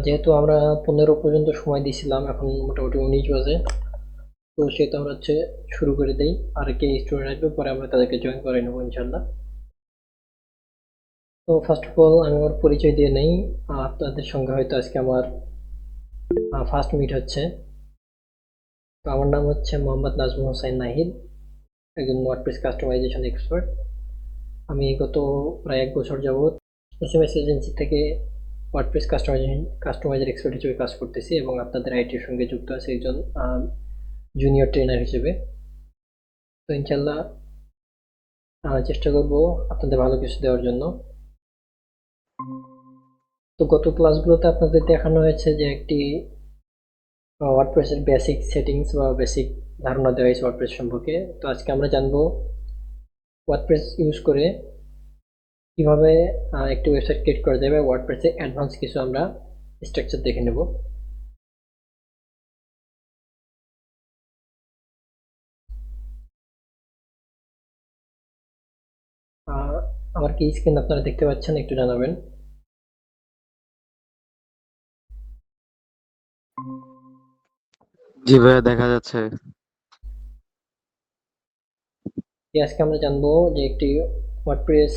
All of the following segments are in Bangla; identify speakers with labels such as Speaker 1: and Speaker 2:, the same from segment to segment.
Speaker 1: যেহেতু আমরা 15 পর্যন্ত সময় দিয়েছিলাম, এখন মোটামুটি 19 বাজে। তো সেহেতু আমরা হচ্ছে শুরু করে দেই। আর কে স্টুডেন্ট আসবে পরে আমরা তাদেরকে জয়েন করে নেবো ইনশাল্লাহ। তো ফার্স্ট অফ অল আমি আমার পরিচয় দিয়ে নেই। আপনাদের সঙ্গে হয়তো আজকে আমার ফার্স্ট মিট হচ্ছে। তো আমার নাম হচ্ছে মোহাম্মদ নাজমুল হোসাইন নাহিদ, একজন ওয়ার্ডপ্রেস কাস্টমাইজেশন এক্সপার্ট। আমি গত প্রায় 1 বছর যাবৎ এসএমএস এজেন্সি থেকে ওয়ার্ডপ্রেস কাস্টমাইজার এক্সপার্ট হিসেবে কাজ করতেছি এবং আপনাদের আইটির সঙ্গে যুক্ত আছে একজন জুনিয়র ট্রেনার হিসেবে। তো ইনশাল্লাহ চেষ্টা করব আপনাদের ভালো কিছু দেওয়ার জন্য। তো গত ক্লাসগুলোতে আপনাদের দেখানো হয়েছে যে একটি ওয়ার্ডপ্রেসের বেসিক সেটিংস বা বেসিক ধারণা দেওয়া হয়েছে ওয়ার্ডপ্রেস সম্পর্কে। তো আজকে আমরা জানবো ওয়ার্ডপ্রেস ইউজ করে কিভাবে একটি ওয়েবসাইট ক্রিয়েট করা যাবে। ওয়ার্ডপ্রেসে অ্যাডভান্স কিছু আমরা স্ট্রাকচার দেখে নেব। আমার কি স্ক্রিন আপনারা দেখতে পাচ্ছেন, একটু জানাবেন।
Speaker 2: জি ভাইয়া, দেখা যাচ্ছে।
Speaker 1: আজকে আমরা জানবো যে একটি ওয়ার্ডপ্রেস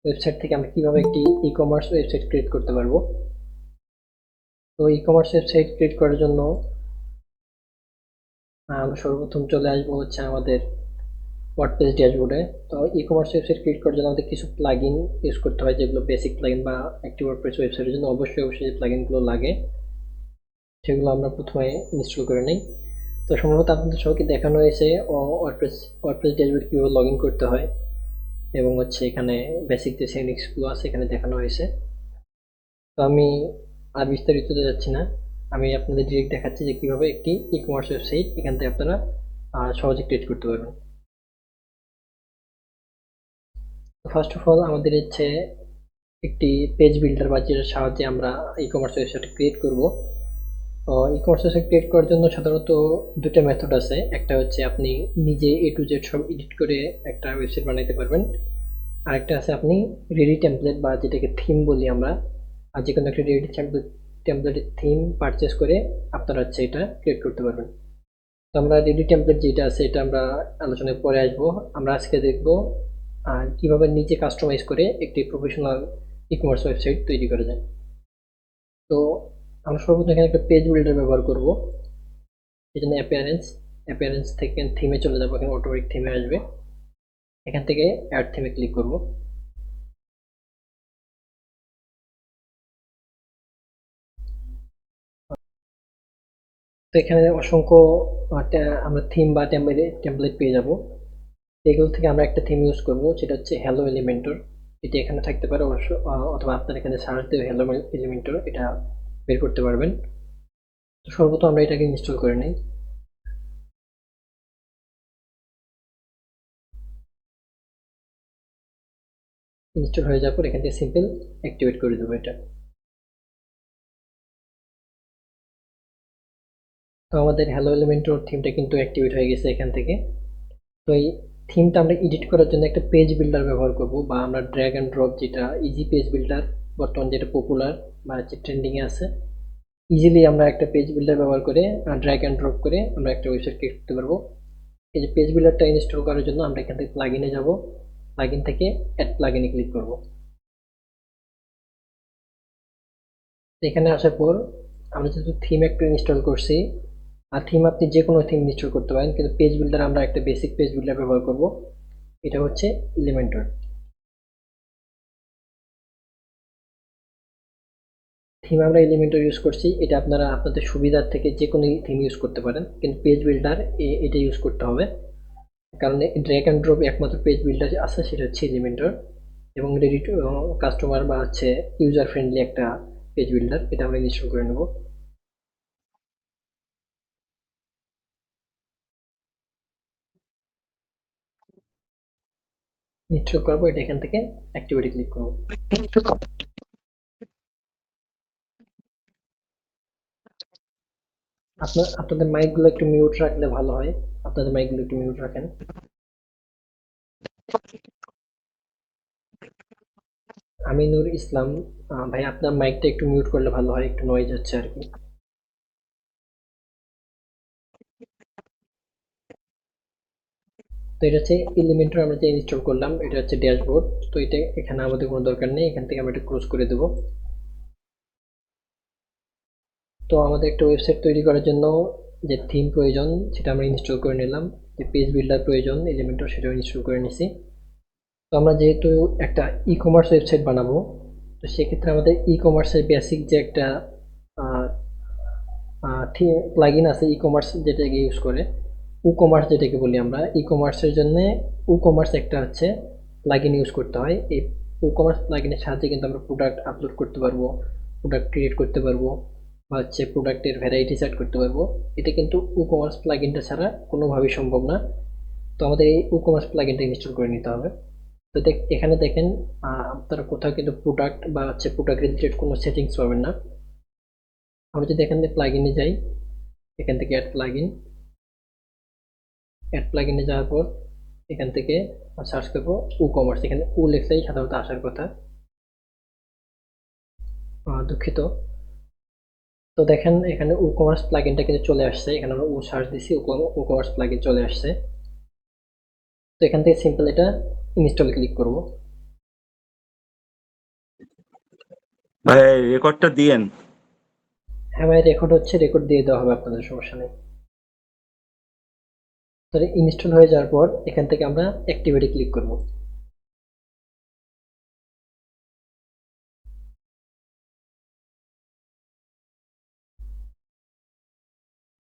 Speaker 1: ওয়েবসাইট থেকে আমরা কিভাবে একটি ই কমার্স ওয়েবসাইট ক্রিয়েট করতে পারবো। তো ই কমার্স ওয়েবসাইট ক্রিয়েট করার জন্য আমরা সর্বপ্রথম চলে আসবো হচ্ছে আমাদের ওয়ার্ডপ্রেস ড্যাশবোর্ডে। তো ই কমার্স ওয়েবসাইট ক্রিয়েট করার জন্য আমাদের কিছু প্লাগইন ইউজ করতে হয়, যেগুলো বেসিক প্লাগইন বা একটি ওয়ার্ডপ্রেস ওয়েবসাইটের জন্য অবশ্যই অবশ্যই যে প্লাগইনগুলো লাগে সেগুলো আমরা প্রথমে ইনস্টল করে নিই। তো সম্ভবত আপনাদের সবাইকে দেখানো হয়েছে ওয়ার্ডপ্রেস ওয়ার্ডপ্রেস ড্যাশবোর্ড কীভাবে লগ ইন করতে হয় এবং হচ্ছে এখানে বেসিক যে সেটিংসগুলো আছে এখানে দেখানো হয়েছে। তো আমি আর বিস্তারিততে যাচ্ছি না, আমি আপনাদের ডিরেক্ট দেখাচ্ছি যে কীভাবে একটি ই কমার্স ওয়েবসাইট এখান থেকে আপনারা সহজে ক্রিয়েট করতে পারবেন। ফার্স্ট অফ অল আমাদের হচ্ছে একটি পেজ বিল্ডার বা যেটার সাহায্যে আমরা ই কমার্স ওয়েবসাইট ক্রিয়েট করব। ই কমার্স ওয়েবসাইট ক্রিয়েট করার জন্য সাধারণত দুটো মেথড আছে। একটা হচ্ছে আপনি নিজে এ টু জেড সব এডিট করে একটা ওয়েবসাইট বানাইতে পারবেন। আরেকটা আছে আপনি রেডি টেমপ্লেট বা যেটাকে থিম বলি আমরা, আর যে কোনো একটা রেডি টেমপ্লেটের থিম পারচেস করে আপনারা হচ্ছে এটা ক্রিয়েট করতে পারবেন। তো আমরা রেডি টেমপ্লেট যেটা আছে এটা আমরা আলোচনায় পরে আসবো। আমরা আজকে দেখব কিভাবে নিজে কাস্টমাইজ করে একটি প্রফেশনাল ই কমার্স ওয়েবসাইট তৈরি করা যায়। তো আমরা সর্বপ্রথম এখানে একটা পেজ বিল্ডার ব্যবহার করব। এই জন্য অ্যাপিয়ারেন্স থেকে থিমে চলে যাবো, এখানে অটোমেটিক থিমে আসবে। এখান থেকে অ্যাড থিমে ক্লিক করব। তো এখানে অসংখ্য আমরা থিম বা টেমপ্লেট পেয়ে যাব। এগুলো থেকে আমরা একটা থিম ইউজ করব, সেটা হচ্ছে হ্যালো এলিমেন্টর। এটি এখানে থাকতে পারে অবশ্য, অথবা আপনার এখানে সার্চ দিয়ে হ্যালো এলিমেন্টর এটা বের করতে পারবেন। তো সর্বপ্রথম আমরা এটাকে ইনস্টল করে নিই। ইনস্টল হয়ে যাওয়ার পর এখান থেকে সিম্পল অ্যাক্টিভেট করে দেবো এটা। তো আমাদের হ্যালো এলিমেন্টর থিমটা কিন্তু অ্যাক্টিভেট হয়ে গেছে এখান থেকে। তো এই থিমটা আমরা এডিট করার জন্য একটা পেজ বিল্ডার ব্যবহার করব, বা আমরা ড্র্যাগ অ্যান্ড ড্রপ, যেটা ইজি পেজ বিল্ডার বর্তমান যেটা পপুলার বা হচ্ছে ট্রেন্ডিংয়ে আছে, ইজিলি আমরা একটা পেজ বিল্ডার ব্যবহার করে ড্র্যাগ অ্যান্ড ড্রপ করে আমরা একটা ওয়েবসাইট ক্রিয়েট করতে পারবো। এই যে পেজ বিল্ডারটা ইনস্টল করার জন্য আমরা এখান থেকে প্লাগইনে যাব, প্লাগইন থেকে অ্যাড প্লাগইনে ক্লিক করব। এখানে আসার পর আমরা যেহেতু থিম একটা ইনস্টল করছি, আর থিম আপনি যে কোনো থিম ইনস্টল করতে পারেন, কিন্তু পেজ বিল্ডার আমরা একটা বেসিক পেজ বিল্ডার ব্যবহার করব, এটা হচ্ছে এলিমেন্টর। থিম আমরা এলিমেন্টর ইউজ করছি, এটা আপনারা আপনাদের সুবিধার থেকে যে কোনো থিম ইউজ করতে পারেন, কিন্তু পেজ বিল্ডার এটা ইউজ করতে হবে। কারণ ড্র্যাগ অ্যান্ড ড্রপ একমাত্র পেজ বিল্ডার আছে সেটা হচ্ছে এলিমেন্টর, এবং রেডি টু কাস্টমার বা হচ্ছে ইউজার ফ্রেন্ডলি একটা পেজ বিল্ডার, এটা আমরা ইনস্টল করে নেব। ইনস্টল করবো, এটা এখান থেকে অ্যাক্টিভিটি ক্লিক করবো। আপনাদের মাইকগুলো একটু মিউট রাখলে ভালো হয়, আপনাদের মাইকগুলো একটু মিউট রাখেন। আমিনুর ইসলাম। ভাই আপনার মাইকটা একটু মিউট করলে ভালো হয়, একটু নয়েজ হচ্ছে আর কি। তো এটা হচ্ছে এলিমেন্টর আমরা যে ইনস্টল করলাম, এটা হচ্ছে ড্যাশবোর্ড। তো এটা এখানে আমাদের কোনো দরকার নেই, এখান থেকে আমরা এটা ক্লোজ করে দেবো। তো আমাদের একটা ওয়েবসাইট তৈরি করার জন্য যে থিম প্রয়োজন সেটা আমরা ইনস্টল করে নিলাম। যে পেজ বিল্ডার প্রয়োজন এলিমেন্টর, সেটাও ইনস্টল করে নিছি। তো আমরা যেহেতু একটা ই কমার্স ওয়েবসাইট বানাবো, তো সেক্ষেত্রে আমাদের ই কমার্সের বেসিক যে একটা প্লাগইন আছে ই কমার্স যেটাকে ইউজ করে, উ কমার্স যেটাকে বলি আমরা, ই কমার্সের জন্য উ কমার্স একটা হচ্ছে প্লাগইন ইউজ করতে হয়। এই উ কমার্স প্লাগইনের সাহায্যে কিন্তু আমরা প্রোডাক্ট আপলোড করতে পারবো, প্রোডাক্ট ক্রিয়েট করতে পারবো, বা হচ্ছে প্রোডাক্টের ভ্যারাইটি সেট করতে পারবো। এটা কিন্তু উ কমার্স প্লাগইনটা ছাড়া কোনোভাবেই সম্ভব না। তো আমাদের এই উ কমার্স প্লাগইনটা ইনস্টল করে নিতে হবে। তো এখানে দেখেন আপনারা কোথাও কিন্তু প্রোডাক্ট বা হচ্ছে প্রোডাক্ট রিলেটেড কোনো সেটিংস পাবেন না। আমরা যদি এখান থেকে প্লাগইনে যাই, এখান থেকে অ্যাড প্লাগইনে যাওয়ার পর এখান থেকে সার্চ করবো উ কমার্স। এখানে উ লেখলেই সাধারণত আসার কথা, দুঃখিত। তো দেখেন এখানে উ কমার্স প্লাগইনটা কিন্তু চলে আসছে। এখানে আমরা উ সার্চ দিছি, উ কমার্স প্লাগইন চলে আসছে। তো এখান থেকে সিম্পল এটা ইনস্টল ক্লিক করব।
Speaker 2: ভাই রেকর্ডটা দিয়েন।
Speaker 1: হ্যাঁ ভাই, রেকর্ড হচ্ছে, রেকর্ড দিয়ে দেওয়া হবে, আপনাদের সমস্যা নেই। তো ইনস্টল হয়ে যাওয়ার পর এখান থেকে আমরা অ্যাক্টিভিটি ক্লিক করব।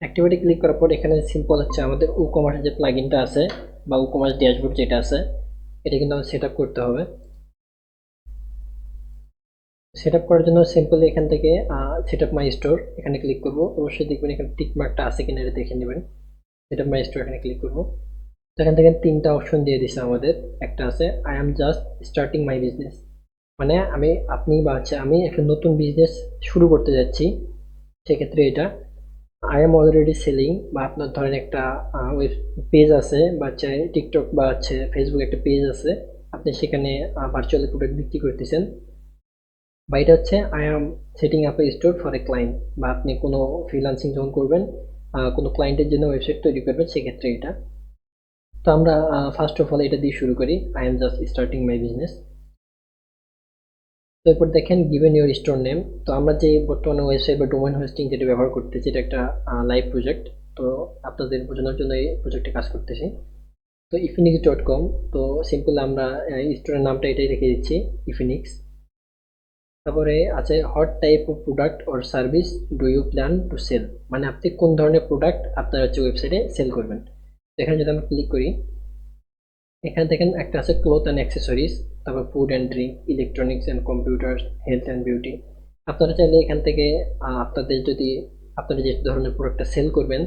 Speaker 1: অ্যাক্টিভিটি ক্লিক করার পর এখানে সিম্পল হচ্ছে আমাদের ই কমার্স যে প্লাগইনটা আছে বা ই কমার্স ড্যাশবোর্ড যেটা আছে, এটা কিন্তু আমাদের সেট আপ করতে হবে। সেট আপ করার জন্য সিম্পলি এখান থেকে সেট আপ মাই স্টোর এখানে ক্লিক করব। অবশ্যই দেখবেন এখানে টিক মার্কটা আছে কিনা এটা দেখে নেবেন। সেট আপ মাই স্টোর এখানে ক্লিক করব। তো এখান থেকে তিনটা অপশন দিয়ে দিছে আমাদের। একটা আছে I am just starting my business, মানে আপনি বা হচ্ছে আমি একটা নতুন বিজনেস শুরু করতে যাচ্ছি। সেক্ষেত্রে এটা আই এম অলরেডি সেলিং, বা আপনার ধরেন একটা ওয়েব পেজ আছে বা হচ্ছে টিকটক বা হচ্ছে ফেসবুক একটা পেজ আছে, আপনি সেখানে ভার্চুয়ালি প্রোডাক্ট বিক্রি করতেছেন। বা এটা হচ্ছে I am setting up A store for a client, বা আপনি কোনো ফ্রিল্যান্সিং যখন করবেন, কোনো ক্লায়েন্টের জন্য ওয়েবসাইট তৈরি করবেন, সেক্ষেত্রে এটা। তো আমরা ফার্স্ট অফ অল এটা দিয়ে শুরু করি, I am just starting my business. তো এরপর দেখেন গিভেন ইউর স্টোর নেম। তো আমরা যে বর্তমানে ওয়েবসাইট বা ডোমেইন হোস্টিং যেটা ব্যবহার করতেছি, এটা একটা লাইভ প্রজেক্ট। তো আপনাদের বোঝানোর জন্য এই প্রজেক্টে কাজ করতেছি। তো ইফিনিক্স.com। তো সিম্পল আমরা স্টোরের নামটা এটাই রেখে দিচ্ছি, ইফিনিক্স। তারপরে আছে what type of product or service do you plan to sell, মানে আপনি কোন ধরনের প্রোডাক্ট আপনার হচ্ছে ওয়েবসাইটে সেল করবেন। তো এখানে যদি আমরা ক্লিক করি, এখানে দেখেন একটা আছে ক্লোথ অ্যান্ড অ্যাক্সেসরিজ, তারপর food and drink, electronics and computer, health and beauty. আপনারা চাইলে এখান থেকে আপনাদের যদি আপনারা যে ধরনের প্রোডাক্টটা সেল করবেন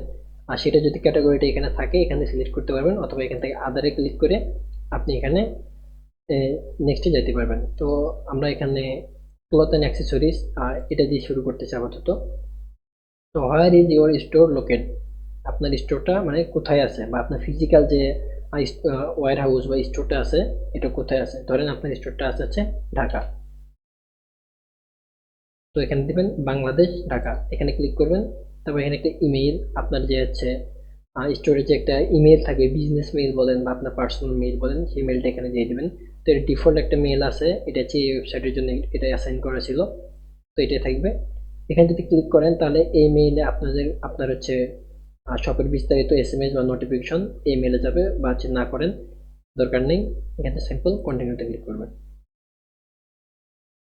Speaker 1: আর সেটা যদি ক্যাটাগরিটা এখানে থাকে, এখানে সিলেক্ট করতে পারবেন, অথবা এখান থেকে আদারে ক্লিক করে আপনি এখানে নেক্সটে যেতে পারবেন। তো আমরা এখানে ক্লথ অ্যান্ড অ্যাক্সেসরিজ এটা দিয়ে শুরু করতেছি আপাতত। তো where is your store locate, আপনার স্টোরটা মানে কোথায় আছে, বা আপনার ফিজিক্যাল যে ওয়্যার হাউস বা স্টোরটা আছে এটা কোথায় আছে। ধরেন আপনার স্টোরটা আছে হচ্ছে ঢাকা, তো এখানে দিবেন বাংলাদেশ ঢাকা, এখানে ক্লিক করবেন। তারপর এখানে একটা ইমেইল, আপনার যে হচ্ছে স্টোরে যে একটা ইমেইল থাকে, বিজনেস মেইল বলেন বা আপনার পার্সোনাল মেইল বলেন, সেই মেইলটা এখানে দিয়ে দিবেন। তো এর ডিফল্ট একটা মেইল আছে, এটা হচ্ছে এই ওয়েবসাইটের জন্য এটা অ্যাসাইন করা ছিল, তো এটাই থাকবে। এখানে যদি ক্লিক করেন তাহলে এই মেইলে আপনার হচ্ছে শপের বিস্তারিত এসএমএস বা নোটিফিকেশন এই মেইলে যাবে, বা হচ্ছে না করেন দরকার নেই, এখানে সিম্পল কন্টিনিউতে ক্লিক করবেন।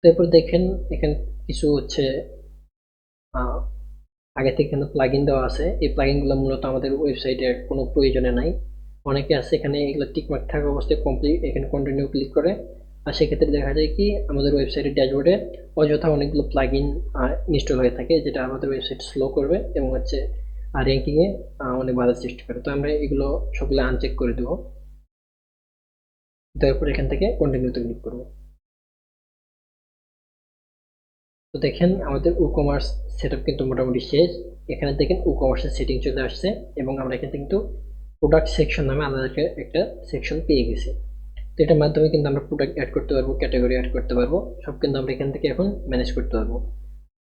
Speaker 1: তারপর দেখেন এখানে কিছু হচ্ছে আহ, আগে থেকে কিন্তু প্লাগইন দেওয়া আছে। এই প্লাগইনগুলো মূলত আমাদের ওয়েবসাইটে কোনো প্রয়োজনে নাই। অনেকে আছে এখানে এগুলো টিকমার্ক থাকা অবস্থায় কমপ্লিট এখানে কন্টিনিউ ক্লিক করে, আর সেক্ষেত্রে দেখা যায় কি আমাদের ওয়েবসাইটের ড্যাশবোর্ডে অযথা অনেকগুলো প্লাগইন ইনস্টল হয়ে থাকে, যেটা আমাদের ওয়েবসাইট স্লো করবে এবং হচ্ছে র্যাঙ্কিংয়ে অনেক বাধা সৃষ্টি করে। তো আমরা এগুলো সবগুলো আনচেক করে দেবো। তারপর এখান থেকে কন্টিনিউতে ক্লিক করবো। তো দেখেন আমাদের ই কমার্স সেটআপ কিন্তু মোটামুটি শেষ। এখানে দেখেন ই কমার্সের সেটিং চলে আসছে এবং আমরা এখানে কিন্তু প্রোডাক্ট সেকশন নামে আলাদা একটা সেকশন পেয়ে গেছি। তো এটার মাধ্যমে কিন্তু আমরা প্রোডাক্ট অ্যাড করতে পারবো, ক্যাটাগরি অ্যাড করতে পারবো, সব কিন্তু আমরা এখান থেকে এখন ম্যানেজ করতে পারবো।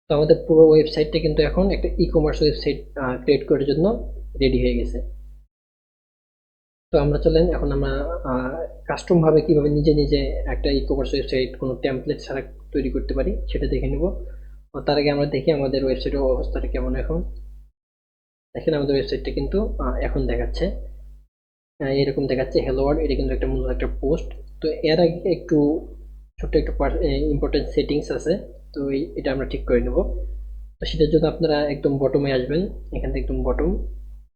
Speaker 1: তো আমাদের পুরো ওয়েবসাইটটা কিন্তু এখন একটা ই কমার্স ওয়েবসাইট ক্রিয়েট করার জন্য রেডি হয়ে গেছে। তো আমরা চলেন এখন আমরা কাস্টম ভাবে কিভাবে নিজে নিজে একটা ই কমার্স ওয়েবসাইট কোনো টেমপ্লেট ছাড়া তৈরি করতে পারি সেটা দেখে নেব। তার আগে আমরা দেখি আমাদের ওয়েবসাইটের অবস্থাটা কেমন এখন। দেখেন আমাদের ওয়েবসাইটটা কিন্তু এখন দেখাচ্ছে এরকম দেখাচ্ছে হ্যালো ওয়ার্ল্ড। এটা কিন্তু একটা মূলত একটা পোস্ট। তো এর আগে একটু ছোট্ট একটু ইম্পর্টেন্ট সেটিংস আছে। তো এটা আমরা ঠিক করে নেব। তো সেটার জন্য আপনারা একদম বটমে আসবেন। এখান থেকে একদম বটম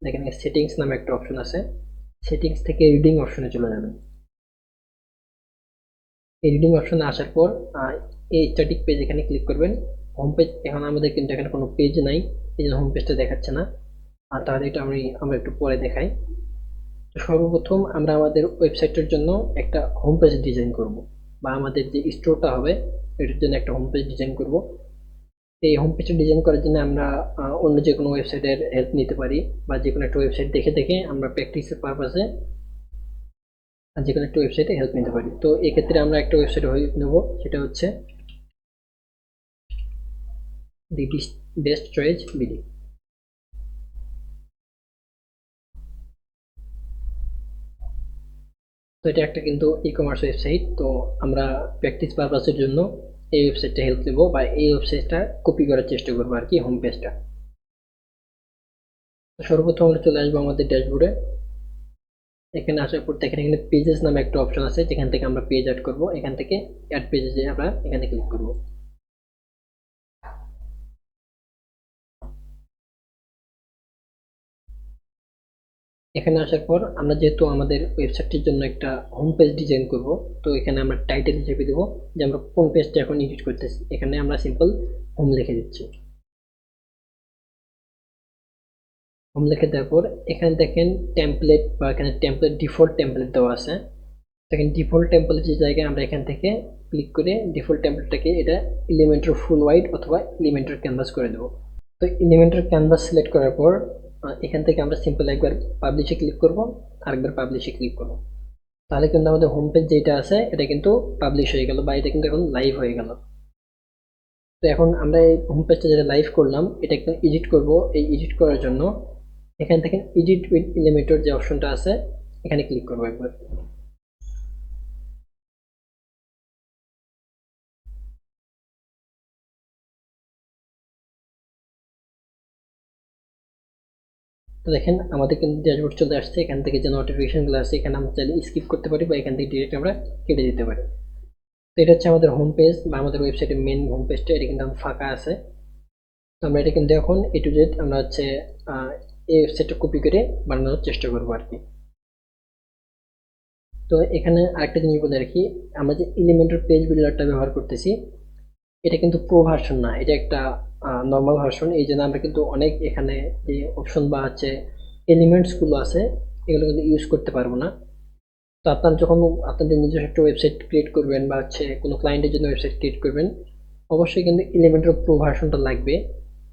Speaker 1: দেখেন সেটিংস নামে একটা অপশন আছে। সেটিংস থেকে রিডিং অপশনে চলে যাবেন। এই রিডিং অপশনে আসার পর এই স্ট্যাটিক পেজ এখানে ক্লিক করবেন। হোম পেজ এখন আমাদের কিন্তু এখানে কোনো পেজ নাই, এই জন্য হোম পেজটা দেখাচ্ছে না। আর তাহলে এটা আমরা একটু পরে দেখাই। তো সর্বপ্রথম আমরা আমাদের ওয়েবসাইটের জন্য একটা হোম পেজ ডিজাইন করব, বা আমাদের যে স্টোরটা হবে এটার জন্য একটা হোম পেজ ডিজাইন করব। এই হোম পেজটা ডিজাইন করার জন্য আমরা অন্য যে কোনো ওয়েবসাইটের হেল্প নিতে পারি, বা যে কোনো একটা ওয়েবসাইট দেখে দেখে আমরা প্র্যাকটিসের পারপাসে যে কোনো একটা ওয়েবসাইটে হেল্প নিতে পারি। তো এক্ষেত্রে আমরা একটা ওয়েবসাইট নেব, সেটা হচ্ছে দি বেস্ট চয়েস বিডি। তো এটা একটা কিন্তু ই কমার্স ওয়েবসাইট। তো আমরা প্র্যাকটিস পারপাসের জন্য এই ওয়েবসাইটটা হেল্প নেব, বা এই ওয়েবসাইটটা কপি করার চেষ্টা করবো আর কি, হোম পেজটা। তো সর্বপ্রথম আমরা চলে আসবো আমাদের ড্যাশবোর্ডে। এখানে আসার পর দেখেন এখানে পেজেস নামে একটা অপশন আছে, যেখান থেকে আমরা পেজ অ্যাড করব। এখান থেকে অ্যাড পেজে আমরা এখানে ক্লিক করব। এখানে আসার পর আমরা যেহেতু আমাদের ওয়েবসাইটটির জন্য একটা হোম পেজ ডিজাইন করব, তো এখানে আমরা টাইটেল হিসেবে দেবো যে আমরা কোন পেজটা এখন ইউজ করতেছি। এখানে আমরা সিম্পল হোম লিখে দিচ্ছি। হোম লিখে দেওয়ার পর এখানে দেখেন টেমপ্লেট, বা এখানে টেমপ্লেট ডিফল্ট টেমপ্লেট দেওয়া আছে। দেখেন ডিফল্ট টেমপ্লেটের জায়গায় আমরা এখান থেকে ক্লিক করে ডিফল্ট টেমপ্লেটটাকে এটা এলিমেন্টর ফুল হোয়াইট অথবা এলিমেন্টর ক্যানভাস করে দেবো। তো এলিমেন্টর ক্যানভাস সিলেক্ট করার পর এখান থেকে আমরা সিম্পল একবার পাবলিশে ক্লিক করব, আরেকবার পাবলিশে ক্লিক করব। তাহলে কিন্তু আমাদের হোম পেজ যেটা আছে এটা কিন্তু পাবলিশ হয়ে গেল, বা এটা কিন্তু এখন লাইভ হয়ে গেল। তো এখন আমরা এই হোম পেজটা যেটা লাইভ করলাম এটা একটু এডিট করব। এই এডিট করার জন্য এখান থেকে এডিট উইথ এলিমেন্টর যে অপশনটা আছে এখানে ক্লিক করবো একবার। তো দেখেন আমাদের কিন্তু ড্যাশবোর্ড চলে আসছে। এখান থেকে যে নোটিফিকেশনগুলো আছে এখানে আমরা চাইলে স্কিপ করতে পারি, বা এখান থেকে ডিরেক্ট আমরা কেটে দিতে পারি। তো এটা হচ্ছে আমাদের হোম পেজ, বা আমাদের ওয়েবসাইটের মেন হোম পেজটা। এটা কিন্তু ফাঁকা আছে। তো আমরা এটা কিন্তু এখন এ টু জেড আমরা হচ্ছে এই ওয়েবসাইটটা কপি করে বানানোর চেষ্টা করবো আর কি। তো এখানে আরেকটা জিনিস বলে রাখি, আমরা যে এলিমেন্টর পেজ বিল্ডারটা ব্যবহার করতেছি এটা কিন্তু প্রো ভার্সন না, এটা একটা নর্মাল ভার্সন। এই জন্য আমরা কিন্তু অনেক এখানে যে অপশন বা হচ্ছে এলিমেন্টসগুলো আছে এগুলো কিন্তু ইউজ করতে পারবো না। তো আপনারা যখন আপনাদের নিজস্ব একটা ওয়েবসাইট ক্রিয়েট করবেন, বা হচ্ছে কোনো ক্লায়েন্টের জন্য ওয়েবসাইট ক্রিয়েট করবেন, অবশ্যই কিন্তু এলিমেন্টর প্রো ভার্সনটা লাগবে।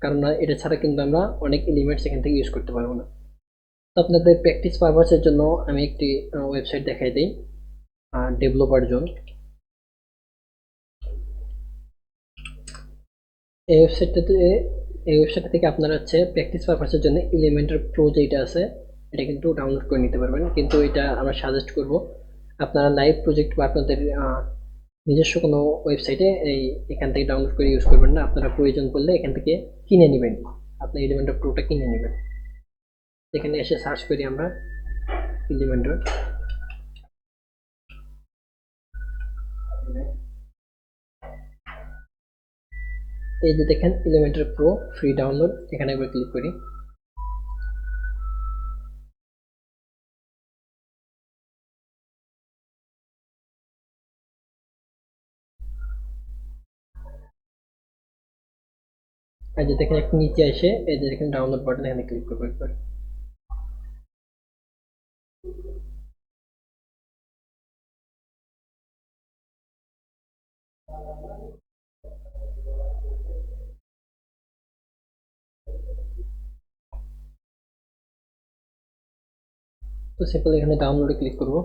Speaker 1: কারণ এটা ছাড়া কিন্তু আমরা অনেক এলিমেন্টস এখান থেকে ইউজ করতে পারবো না। তো আপনাদের প্র্যাকটিস পারপাসের জন্য আমি একটি ওয়েবসাইট দেখাই দিই, ডেভেলপার জোন। এই ওয়েবসাইটটাতে এই ওয়েবসাইট থেকে আপনারা হচ্ছে প্র্যাকটিস পারপাসের জন্য এলিমেন্টর প্রো যেটা আছে এটা কিন্তু ডাউনলোড করে নিতে পারবেন। কিন্তু এটা আমরা সাজেস্ট করব আপনারা লাইভ প্রজেক্ট বা আপনাদের নিজস্ব কোনো ওয়েবসাইটে এখান থেকে ডাউনলোড করে ইউজ করবেন না। আপনারা প্রয়োজন পড়লে এখান থেকে কিনে নেবেন, আপনি এলিমেন্টর প্রোটা কিনে নেবেন। এখানে এসে সার্চ করি আমরা এলিমেন্টর। এই যে দেখেন এলিমেন্টর প্রো ফ্রি ডাউনলোড, এখানে একবার ক্লিক করি। এই যে দেখেন একটু নিচে এসে এই যে দেখেন ডাউনলোড বাটন, এখানে ক্লিক করবো একবার। তো সিম্পল এখানে ডাউনলোডে ক্লিক করবো।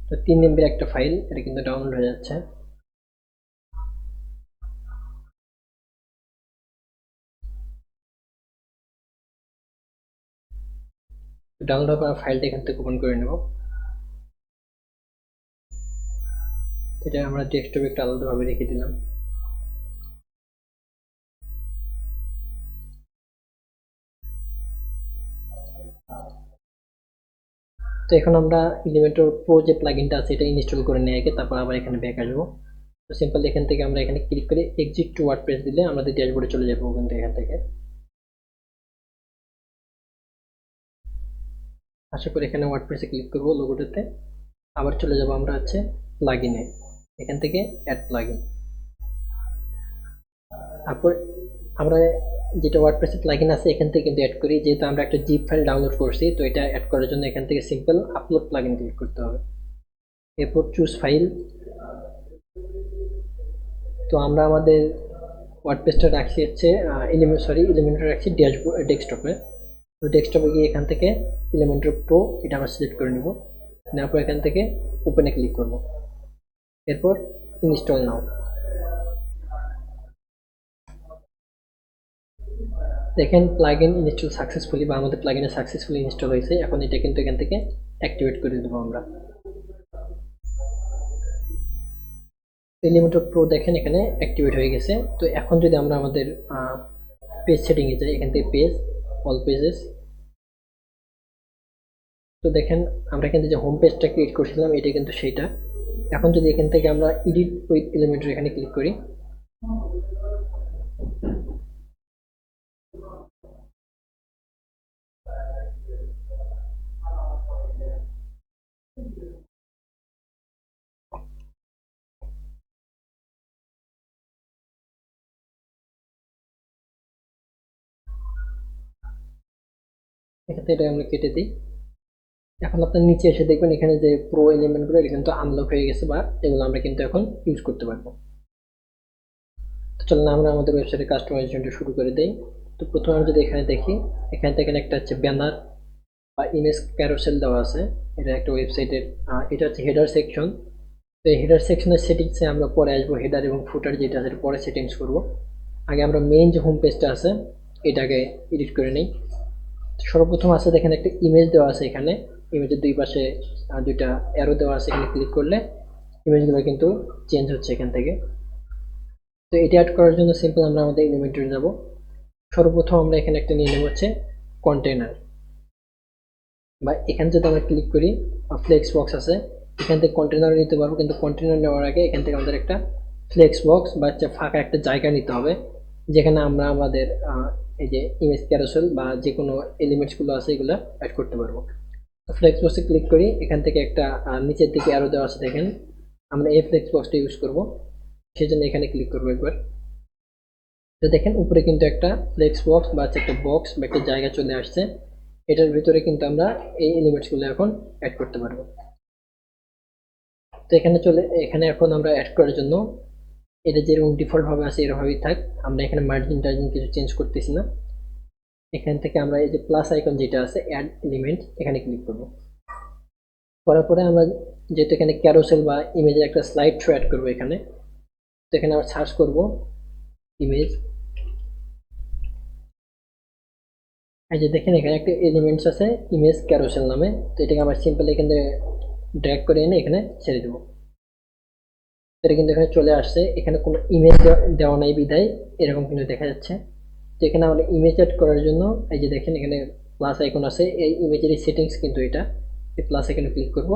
Speaker 1: তো 3 MB একটা ফাইল, এটা কিন্তু ডাউনলোড হয়ে যাচ্ছে। ডাউনলোড করা ফাইলটা এখান থেকে ওপেন করে নেব। এটা আমরা ডেস্কটপে একটু আলাদাভাবে রেখে দিলাম। তো এখন আমরা এলিমেন্টর প্রো যে প্লাগইনটা আছে এটা ইনস্টল করে নিয়ে আগে তারপর আবার এখানে ব্যাক আসবো। তো সিম্পল এখান থেকে আমরা এখানে ক্লিক করে এক্সিট টু ওয়ার্ডপ্রেস দিলে আমাদের ড্যাশবোর্ডে চলে যাবো কিন্তু এখান থেকে। আশা করি এখানে ওয়ার্ডপ্রেসে ক্লিক করবো লোগোটাতে, আবার চলে যাব আমরা হচ্ছে প্লাগইনে, এখান থেকে অ্যাড প্লাগইন। তারপর আমরা যেটা ওয়ার্ডপ্রেসে প্লাগইন আছে এখান থেকে কিন্তু অ্যাড করি, যেহেতু আমরা একটা জিপ ফাইল ডাউনলোড করছি তো এটা অ্যাড করার জন্য এখান থেকে সিম্পল আপলোড প্লাগইন ক্লিক করতে হবে, এরপর চুজ ফাইল। তো আমরা আমাদের ওয়ার্ডপ্রেসটা রাখছি হচ্ছে এলিমেন্টর রাখছি ডেস্কটপে। তো ডেস্কটপে গিয়ে এখান থেকে এলিমেন্টর প্রো এটা আমরা সিলেক্ট করে নিব, নেওয়ার পর এখান থেকে ওপেনে ক্লিক করব, এরপর ইনস্টল নাও। দেখেন প্লাগইন ইনস্টল সাকসেসফুলি, বা আমাদের প্লাগইনে সাকসেসফুলি ইনস্টল হয়েছে। এখন এটা কিন্তু এখান থেকে অ্যাক্টিভেট করে দেবো আমরা। এলিমেন্টর প্রো দেখেন এখানে অ্যাক্টিভেট হয়ে গেছে। তো এখন যদি আমরা আমাদের পেজ সেটিংয়ে যাই, এখান থেকে পেজ, অল পেজেস, তো দেখেন আমরা কিন্তু যে হোম পেজটা ক্রিয়েট করছিলাম এটা কিন্তু সেইটা। এখন যদি এখান থেকে আমরা এডিট উইথ এলিমেন্টর এখানে ক্লিক করি, এখান থেকে এটা আমরা কেটে দিই। এখন আপনার নিচে এসে দেখবেন এখানে যে প্রো এলিমেন্টগুলো এটা কিন্তু আনলক হয়ে গেছে, বা এগুলো আমরা কিন্তু এখন ইউজ করতে পারবো। তো চলুন আমরা আমাদের ওয়েবসাইটে কাস্টমাইজেশনটা শুরু করে দেই। তো প্রথমে আমরা যদি এখানে দেখি, এখানে থেকে একটা হচ্ছে ব্যানার বা ইমেজ ক্যারোসেল দেওয়া আছে, এটা একটা ওয়েবসাইটের, এটা হচ্ছে হেডার সেকশন। তো এই হেডার সেকশনের সেটিংসে আমরা পরে আসবো, হেডার এবং ফুটার যেটা আছে পরে সেটিংস করব। আগে আমরা মেইন যে হোম পেজটা আছে এটাকে এডিট করে নিই। সর্বপ্রথম আছে দেখেন একটা ইমেজ দেওয়া আছে, এখানে ইমেজের দুই পাশে দুইটা অ্যারো দেওয়া আছে, এখানে ক্লিক করলে ইমেজগুলো কিন্তু চেঞ্জ হচ্ছে এখান থেকে। তো এটা অ্যাড করার জন্য সিম্পল আমরা আমাদের এলিমেন্টরে যাব। সর্বপ্রথম আমরা এখানে একটা নিয়ে নেব হচ্ছে কন্টেনার, বা এখানে যদি আমরা ক্লিক করি ফ্লেক্স বক্স আছে, এখান থেকে কন্টেনার নিতে পারবো, কিন্তু কন্টেনার নেওয়ার আগে এখান থেকে আমাদের একটা ফ্লেক্স বক্স বা ফাঁকা একটা জায়গা নিতে হবে, যেখানে আমরা আমাদের এই যে ইমেজ ক্যারোসেল বা যে কোনো এলিমেন্টসগুলো আছে এগুলো অ্যাড করতে পারবো। তো ফ্লেক্স বক্সে ক্লিক করি, এখান থেকে একটা নিচের দিকে আরও দেওয়া আছে দেখেন, আমরা এই ফ্লেক্স বক্সটা ইউজ করব, সেই জন্য এখানে ক্লিক করবো একবার। তো দেখেন উপরে কিন্তু একটা ফ্লেক্স বক্স বা একটা বক্স বা একটা জায়গা চলে আসছে, এটার ভিতরে কিন্তু আমরা এই এলিমেন্টসগুলো এখন অ্যাড করতে পারবো। তো এখানে এখন আমরা অ্যাড করার জন্য এটা যেরকম ডিফল্ট ভাবে আছে এরকমই থাক, আমরা এখানে মার্জিন টার্জিন কিছু চেঞ্জ করতেছি না। এখান থেকে আমরা এই যে প্লাস আইকন যেটা আছে অ্যাড এলিমেন্ট, এখানে ক্লিক করব। করার পরে আমরা যেহেতু এখানে ক্যারোসেল বা ইমেজের একটা স্লাইড শো অ্যাড করবো এখানে, তো এখানে আমরা সার্চ করব ইমেজ। এই যে দেখেন এখানে একটা এলিমেন্টস আছে ইমেজ ক্যারোসেল নামে, তো এটাকে আমরা সিম্পল এখানে ড্র্যাগ করে এনে এখানে ছেড়ে দেবো। এটা কিন্তু এখানে চলে আসছে, এখানে কোনো ইমেজ দেওয়া নাই বিধায় এরকম কিন্তু দেখা যাচ্ছে। তো এখানে আমরা ইমেজ অ্যাড করার জন্য এই যে দেখেন এখানে প্লাস আইকন আছে, এই ইমেজের সেটিংস কিন্তু এটা, এই প্লাস এখানে ক্লিক করব,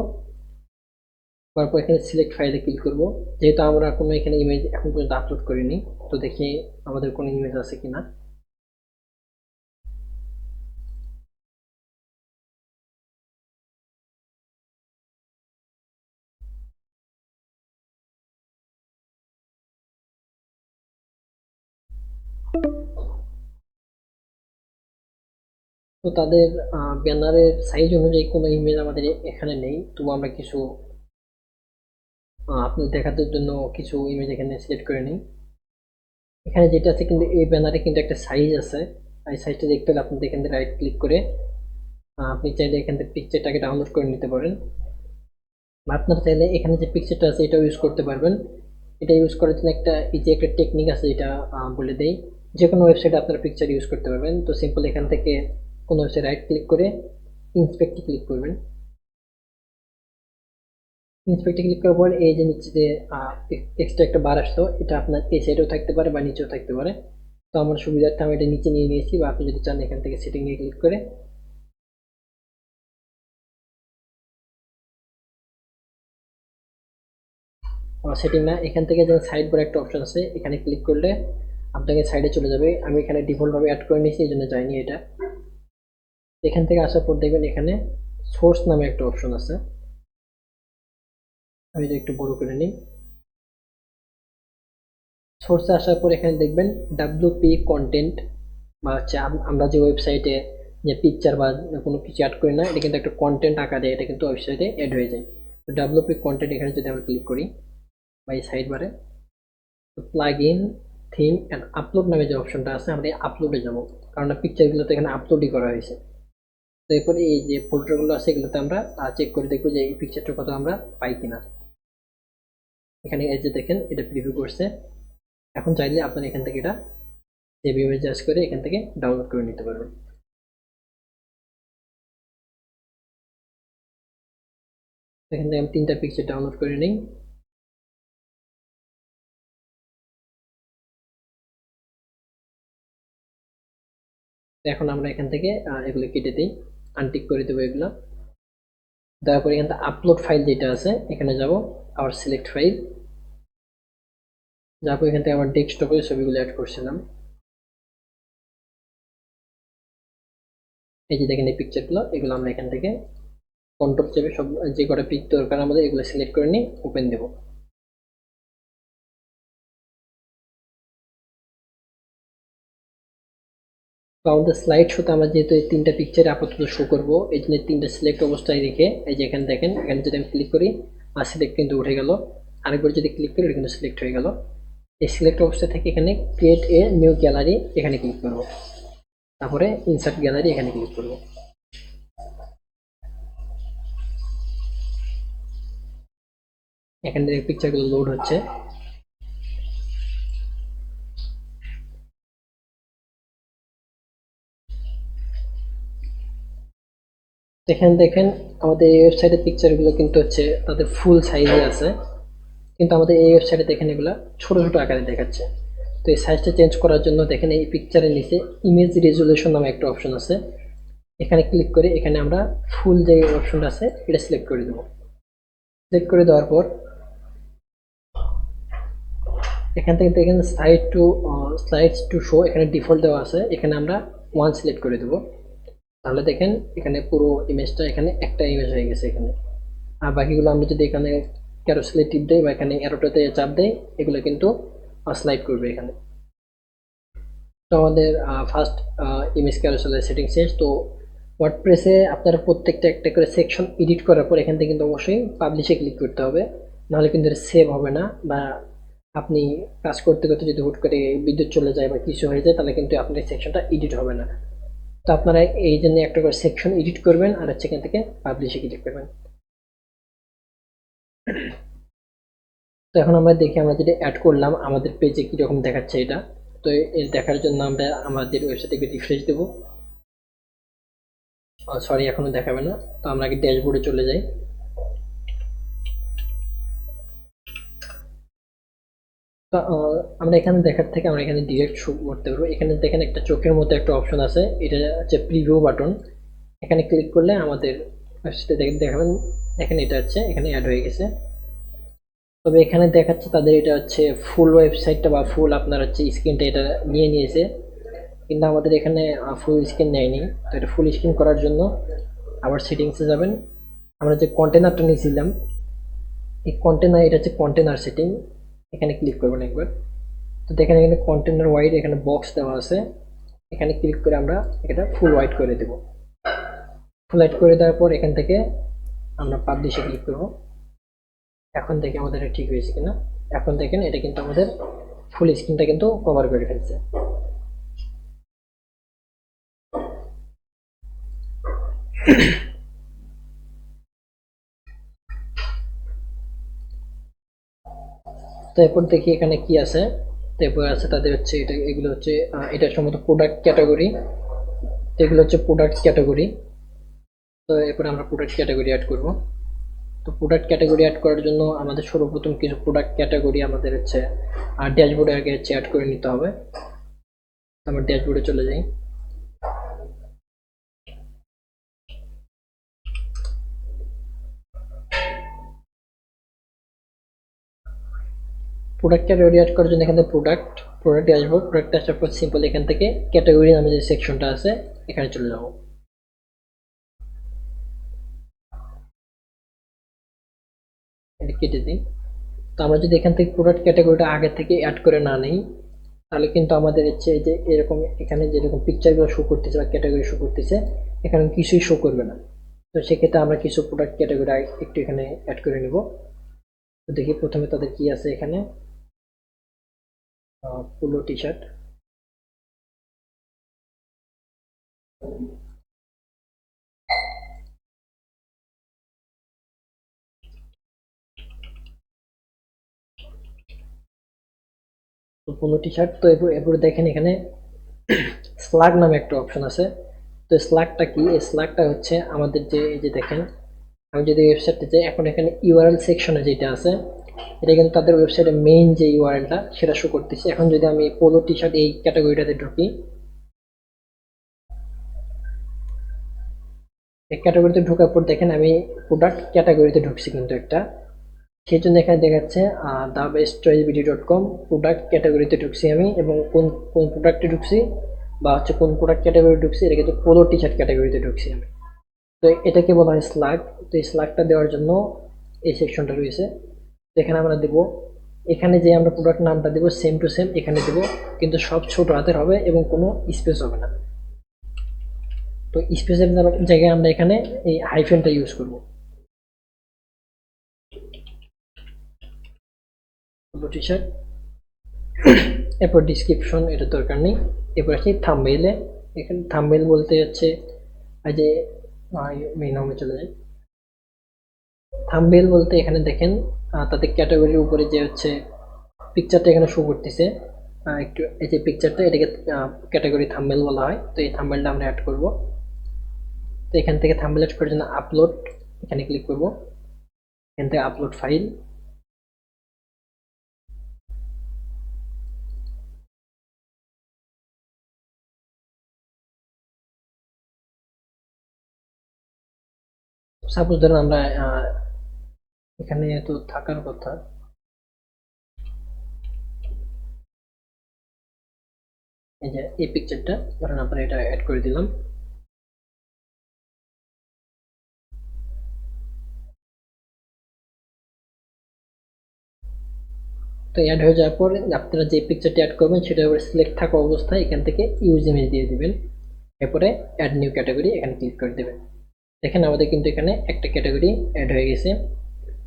Speaker 1: তারপর এখানে সিলেক্ট ফাইলে ক্লিক করব। যেহেতু আমরা কোনো এখানে ইমেজ এখন পর্যন্ত আপলোড করিনি, তো দেখি আমাদের কোনো ইমেজ আছে কিনা। তো তাদের ব্যানারের সাইজ অনুযায়ী কোনো ইমেজ আমাদের এখানে নেই, তবু আমরা কিছু আপনাদের দেখানোর জন্য কিছু ইমেজ এখানে সিলেক্ট করে নিই। এখানে যেটা আছে কিন্তু এই ব্যানারে কিন্তু একটা সাইজ আছে, এই সাইজটা দেখতে হলে আপনি এখান থেকে রাইট ক্লিক করে আপনি চাইলে এখান থেকে পিকচারটাকে ডাউনলোড করে নিতে পারেন। বা আপনারা চাইলে এখানে যে পিকচারটা আছে এটাও ইউজ করতে পারবেন। এটা ইউজ করার জন্য একটা ইজি একটা টেকনিক আছে, এটা বলে দেই। যে কোনো ওয়েবসাইটে আপনারা পিকচার ইউজ করতে পারবেন। তো সিম্পল এখান থেকে কোনো ওয়েবসাইট রাইট ক্লিক করে ইন্সপেক্টে ক্লিক করবেন। ইন্সপেক্টে ক্লিক করার পর এই যে নিচে যে এক্সট্রা একটা বার আসতো, এটা আপনার এই সাইডেও থাকতে পারে বা নিচেও থাকতে পারে। তো আমার সুবিধার্থে আমি এটা নিচে নিয়ে নিয়েছি, বা আপনি যদি চান এখান থেকে সেটিং নিয়ে ক্লিক করে সেটিং না, এখান থেকে যে সাইড বার একটা অপশন আছে এখানে ক্লিক করলে আপনাকে সাইডে চলে যাবে। আমি এখানে ডিফল্ট ভাবে অ্যাড করে নিয়েছি, এই জন্য যাইনি এটা। এখান থেকে আসার পর দেখবেন এখানে সোর্স নামে একটা অপশন আছে, আমি এটা একটু বড় করে নিই। সোর্সে আসার পর এখানে দেখবেন ডাব্লিউপি কন্টেন্ট, বা হচ্ছে আমরা যে ওয়েবসাইটে যে পিকচার বা কোনো কিছু অ্যাড করি না, এটা কিন্তু একটা কন্টেন্ট আকারে এটা কিন্তু ওয়েবসাইটে অ্যাড হয়ে যায়। তো ডাব্লিউপি কন্টেন্ট এখানে যদি আমরা ক্লিক করি বা এই সাইড বারে plug in theme and upload নামে যে অপশনটা আছে, আমরা এই আপলোডে যাবো, কারণ পিকচারগুলো তো এখানে আপলোডই করা হয়েছে। তো এরপরে এই যে ফোল্ডারগুলো আছে এগুলোতে আমরা চেক করে দেখবো যে এই পিকচারটা কত আমরা পাই কিনা। এখানে এই যে দেখেন এটা প্রিভিউ করছে। এখন চাইলে আপনারা এখান থেকে এটা সেভ ইমেজ করে এখান থেকে ডাউনলোড করে নিতে পারবেন। এখান থেকে আমি 3টা পিকচার ডাউনলোড করে নিই। এখন আমরা এখান থেকে এগুলো কেটে দিই, আনটিক করে দেবো এগুলো। তারপরে এখান থেকে আপলোড ফাইল যেটা আছে এখানে যাব, আবার সিলেক্ট ফাইল যাবো, এখান থেকে আমার ডেস্কটপে ছবিগুলো অ্যাড করছিলাম। এই যে দেখেন এই পিকচারগুলো, এগুলো আমরা এখান থেকে কন্ট্রোল চেপে সব যে কটা পিক দরকার আমাদের এগুলো সিলেক্ট করে নিই, ওপেন দেবো। তো আমাদের স্লাইড শোতে আমরা যেহেতু এই 3টা পিকচার আপাতত শো করবো, এই জন্য 3টা সিলেক্ট অবস্থায় রেখে এই যে এখানে দেখেন, এখানে যদি আমি ক্লিক করি আর সিলেক্ট কিন্তু উঠে গেল। আরেকবার যদি ক্লিক করি এটা কিন্তু সিলেক্ট হয়ে গেল। এই সিলেক্ট অবস্থা থেকে এখানে ক্রিয়েট এ নিউ গ্যালারি এখানে ক্লিক করব, তারপরে ইনসার্ট গ্যালারি এখানে ক্লিক করব। এখানে পিকচারগুলো লোড হচ্ছে। এখানে দেখেন আমাদের এই ওয়েবসাইটের পিকচারগুলো কিন্তু হচ্ছে তাদের ফুল সাইজে আছে, কিন্তু আমাদের এই ওয়েবসাইটে দেখেন এগুলো ছোট ছোট আকারে দেখাচ্ছে। তো এই সাইজটা চেঞ্জ করার জন্য দেখেন এই পিকচারের নিচে ইমেজ রেজুলেশন নামে একটা অপশন আছে, এখানে ক্লিক করে এখানে আমরা ফুল যে অপশনটা আছে এটা সিলেক্ট করে দেবো। সিলেক্ট করে দেওয়ার পর এখান থেকে দেখেন স্লাইডস টু শো এখানে ডিফল্ট দেওয়া আছে, এখানে আমরা 1 সিলেক্ট করে দেবো। তাহলে দেখেন এখানে পুরো ইমেজটা এখানে একটা ইমেজ হয়ে গেছে এখানে। আর বাকিগুলো আমরা যদি এখানে ক্যারোসেলে টিপ দেই বা এখানে অ্যারোটাতে চাপ দেই, এগুলো কিন্তু স্লাইড করবে এখানে। তো আমাদের ফার্স্ট ইমেজ ক্যারোসেলের সেটিং শেষ। তো ওয়ার্ডপ্রেসে আপনারা প্রত্যেকটা একটা করে সেকশন এডিট করার পর এখান থেকে কিন্তু অবশ্যই পাবলিশে ক্লিক করতে হবে, নাহলে কিন্তু এটা সেভ হবে না। বা আপনি কাজ করতে করতে যদি হুট করে বিদ্যুৎ চলে যায় বা কিছু হয়ে যায়, তাহলে কিন্তু আপনার সেকশনটা এডিট হবে না। তো আপনারা এই জন্য একটা করে সেকশন এডিট করবেন আর হচ্ছে এখান থেকে পাবলিশে ক্লিক করবেন। তো এখন আমরা দেখি আমরা যেটা অ্যাড করলাম আমাদের পেজে কীরকম দেখাচ্ছে এটা। তো এর দেখার জন্য আমরা আমাদের ওয়েবসাইটে রিফ্রেশ দেবো। সরি এখনো দেখাবে না, তো আমরা আগে ড্যাশবোর্ডে চলে যাই। তো আমরা এখানে দেখার থেকে আমরা এখানে ডিরেক্ট শো করতে পারবো। এখানে দেখেন একটা চোখের মতো একটা অপশন আছে, এটা হচ্ছে প্রিভিউ বাটন। এখানে ক্লিক করলে আমাদের ওয়েবসাইটে দেখাবেন, এখানে এটা হচ্ছে এখানে অ্যাড হয়ে গেছে। তবে এখানে দেখাচ্ছে তাদের এটা হচ্ছে ফুল ওয়েবসাইটটা বা ফুল আপনার হচ্ছে স্ক্রিনটা এটা নিয়ে নিয়েছে, কিন্তু আমাদের এখানে ফুল স্ক্রিন নেয়নি। তো এটা ফুল স্ক্রিন করার জন্য আবার সেটিংসে যাবেন। আমরা যে কন্টেনারটা নিয়েছিলাম এই কন্টেনার, এটা হচ্ছে কন্টেনার সেটিং, এখানে ক্লিক করবেন একবার। তো দেখেন এখানে কন্টেনার ওয়াইড এখানে বক্স দেওয়া আছে, এখানে ক্লিক করে আমরা এটা ফুল হোয়াইট করে দেব। ফুল হোয়াইট করে দেওয়ার পর এখান থেকে আমরা পাবলিশে ক্লিক করব। এখন দেখে আমাদের এটা ঠিক হয়েছে কিনা। এখন দেখেন এটা কিন্তু আমাদের ফুল স্ক্রিনটা কিন্তু কভার করে ফেলছে। তো এরপর দেখি এখানে কি আছে। তো এরপর আছে তাদের হচ্ছে এটা, এগুলো হচ্ছে এটা সম্ভবত প্রোডাক্ট ক্যাটাগরি। তো এগুলো হচ্ছে প্রোডাক্ট ক্যাটাগরি। তো এরপর আমরা প্রোডাক্ট ক্যাটাগরি অ্যাড করব। তো প্রোডাক্ট ক্যাটাগরি অ্যাড করার জন্য আমাদের সর্বপ্রথম কিছু প্রোডাক্ট ক্যাটাগরি আমাদের হচ্ছে ড্যাশবোর্ডে আগে হচ্ছে অ্যাড করে নিতে হবে। তো আমরা ড্যাশবোর্ডে চলে যাই। প্রোডাক্ট ক্যাটাগরি অ্যাড করার জন্য এখান থেকে প্রোডাক্ট ড্যাশবোর্ড, প্রোডাক্ট আসার পর সিম্পল এখান থেকে ক্যাটাগরি নামে যে সেকশনটা আছে এখানে চলে যাব। এটা কেটে দিই। তো আমরা যদি এখান থেকে প্রোডাক্ট ক্যাটাগরিটা আগে থেকে অ্যাড করে না নিই, তাহলে কিন্তু আমাদের হচ্ছে এই যে এরকম এখানে যেরকম পিকচারগুলো শো করতেছে বা ক্যাটাগরি শো করতেছে, এখানে কিছুই শো করবে না। তো সেক্ষেত্রে আমরা কিছু প্রোডাক্ট ক্যাটাগরি একটু এখানে অ্যাড করে নেব। তো দেখি প্রথমে তাদের কি আছে এখানে। Polo T shirt. তো পোলো টি শার্ট। তো এরপরে দেখেন এখানে স্লাগ নামে একটা অপশন আছে। তো স্লাগটা কি? এই স্লাগটা হচ্ছে আমাদের যে এই যে দেখেন, আমি যদি ওয়েবসাইটে যাই, এখন এখানে ইউআরএল সেকশনে যেটা আছে, এটা কিন্তু তাদের ওয়েবসাইটের মেইন যে ইউআরএলটা সেটা শো করতেছে। এখন যদি আমি পোলো টি শার্ট এই ক্যাটাগরিটাতে ঢুকি, এই ক্যাটাগরিতে ঢোকার পর দেখেন আমি প্রোডাক্ট ক্যাটাগরিতে ঢুকছি কিন্তু একটা, সেই জন্য এখানে দেখাচ্ছে the best choice BD dot com product ক্যাটাগরিতে ঢুকছি আমি, এবং কোন কোন প্রোডাক্টে ঢুকছি বা হচ্ছে কোন প্রোডাক্ট ক্যাটাগরি ঢুকছি, এটা কিন্তু পোলো টি শার্ট ক্যাটাগরিতে ঢুকছি আমি। তো এটাকে বলা হয় স্লাগ। তো এই স্লাগটা দেওয়ার জন্য এই সেকশনটা রয়েছে। তো এখানে আমরা দেব, এখানে যে আমরা প্রোডাক্ট নামটা দেবো সেম টু সেম এখানে দেবো, কিন্তু সব ছোট হাতের হবে এবং কোনো স্পেস হবে না। তো স্পেসের জায়গায় আমরা এখানে এই হাইফেনটা ইউজ করব। টি শার্ট, এরপর ডিসক্রিপশন এটা দরকার নেই। এরপর আসি থাম্বনেইলে। এখানে থাম্বনেইল বলতে হচ্ছে এই যে মেইন হোমে চলে যায়। থাম্বনেইল বলতে এখানে দেখেন তাদের ক্যাটাগরির উপরে যে হচ্ছে পিকচারটা এখানে শো করতেছে, একটু এই যে পিকচারটা, এটাকে ক্যাটাগরি থাম্বনেইল বলা হয়। তো এই থাম্বনেইলটা আমরা অ্যাড করব। তো এখান থেকে থাম্বনেইল অ্যাড করার জন্য আপলোড এখানে ক্লিক করব। এখান থেকে আপলোড ফাইল। সাপোজ ধরুন আমরা এখানে তো থাকার কথা, এই যে এই পিকচারটা ধরেন আমরা এটা অ্যাড করে দিলাম। তো অ্যাড হয়ে যাওয়ার পর আপনারা যে পিকচারটি অ্যাড করবেন সেটার উপরে সিলেক্ট থাকা অবস্থায় এখান থেকে ইউজ ইমেজ দিয়ে দিবেন। এরপরে অ্যাড নিউ ক্যাটাগরি এখানে ক্লিক করে দেবেন। দেখেন আমাদের কিন্তু এখানে একটা ক্যাটাগরি অ্যাড হয়ে গেছে।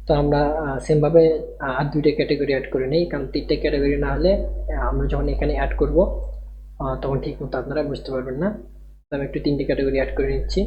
Speaker 1: তো আমরা সেমভাবে আর দুইটা ক্যাটাগরি অ্যাড করে নিই, কারণ তিনটা ক্যাটাগরি না হলে আমরা যখন এখানে অ্যাড করব তখন ঠিক মতো আপনারা বুঝতে পারবেন না। তো আমি একটু তিনটে ক্যাটাগরি অ্যাড করে নিচ্ছি।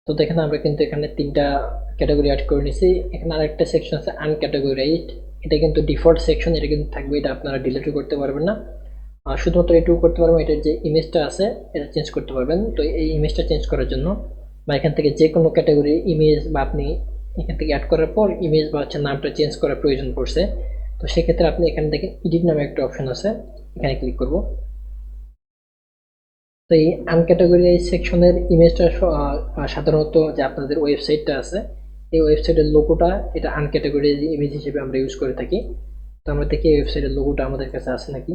Speaker 1: তো দেখেন আমরা কিন্তু এখানে 3টা ক্যাটাগরি অ্যাড করে নিছি। এখানে আরেকটা সেকশন আছে আনক্যাটাগরাইজড, এটা কিন্তু ডিফল্ট সেকশন, এটা কিন্তু থাকবে, এটা আপনারা ডিলিটও করতে পারবেন না। শুধুমাত্র এটুকু করতে পারবেন, এটার যে ইমেজটা আছে এটা চেঞ্জ করতে পারবেন। তো এই ইমেজটা চেঞ্জ করার জন্য বা এখান থেকে যে কোনো ক্যাটাগরির ইমেজ বা আপনি এখান থেকে অ্যাড করার পর ইমেজ বা হচ্ছে নামটা চেঞ্জ করার প্রয়োজন পড়ছে, তো সেক্ষেত্রে আপনি এখানে দেখেন এডিট নামে একটা অপশন আছে, এখানে ক্লিক করব। তো এই আনক্যাটাগরাইজ সেকশনের ইমেজটা সাধারণত যে আপনাদের ওয়েবসাইটটা আছে এই ওয়েবসাইটের লোগোটা এটা আনক্যাটাগরাইজ ইমেজ হিসেবে আমরা ইউজ করে থাকি। তো আমরা দেখি এই ওয়েবসাইটের লোগোটা আমাদের কাছে আছে নাকি।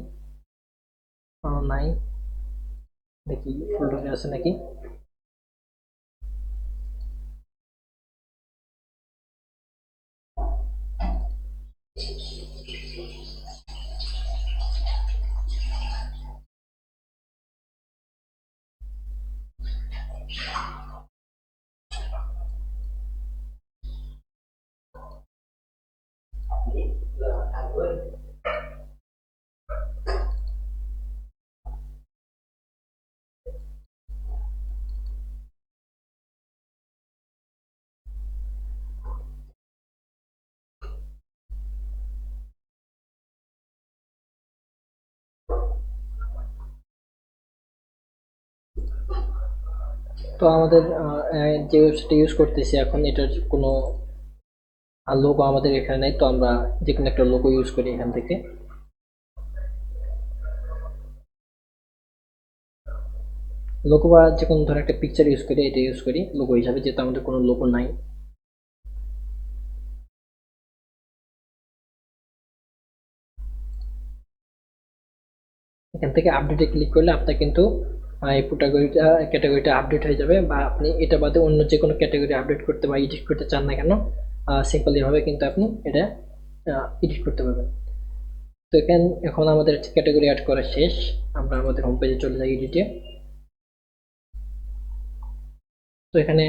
Speaker 1: নাই, দেখি ফোল্ডারে আছে নাকি। তো আমাদের যে ওয়েবসাইটটা ইউজ করতেছি এখন এটার কোনো লোগো আমাদের এখানে নেই, তো আমরা যে কোনো একটা লোগো ইউজ করি এখান থেকে। লোগো বা যে কোনো ধরনের একটা পিকচার ইউজ করি, এটা ইউজ করি লোগো হিসাবে, যেহেতু আমাদের কোনো লোগো নাই। এখান থেকে আপডেটে ক্লিক করলে আপনার কিন্তু এই ক্যাটাগরিটা আপডেট হয়ে যাবে, বা আপনি এটা বাদে অন্য যে কোনো ক্যাটাগরি আপডেট করতে বা এডিট করতে চান না কেন, সিম্পল এভাবে কিন্তু আপনি এটা এডিট করতে পারবেন। তো এখন আমাদের ক্যাটাগরি অ্যাড করা শেষ, আমরা আমাদের হোম পেজে চলে যাই এডিটে। তো এখানে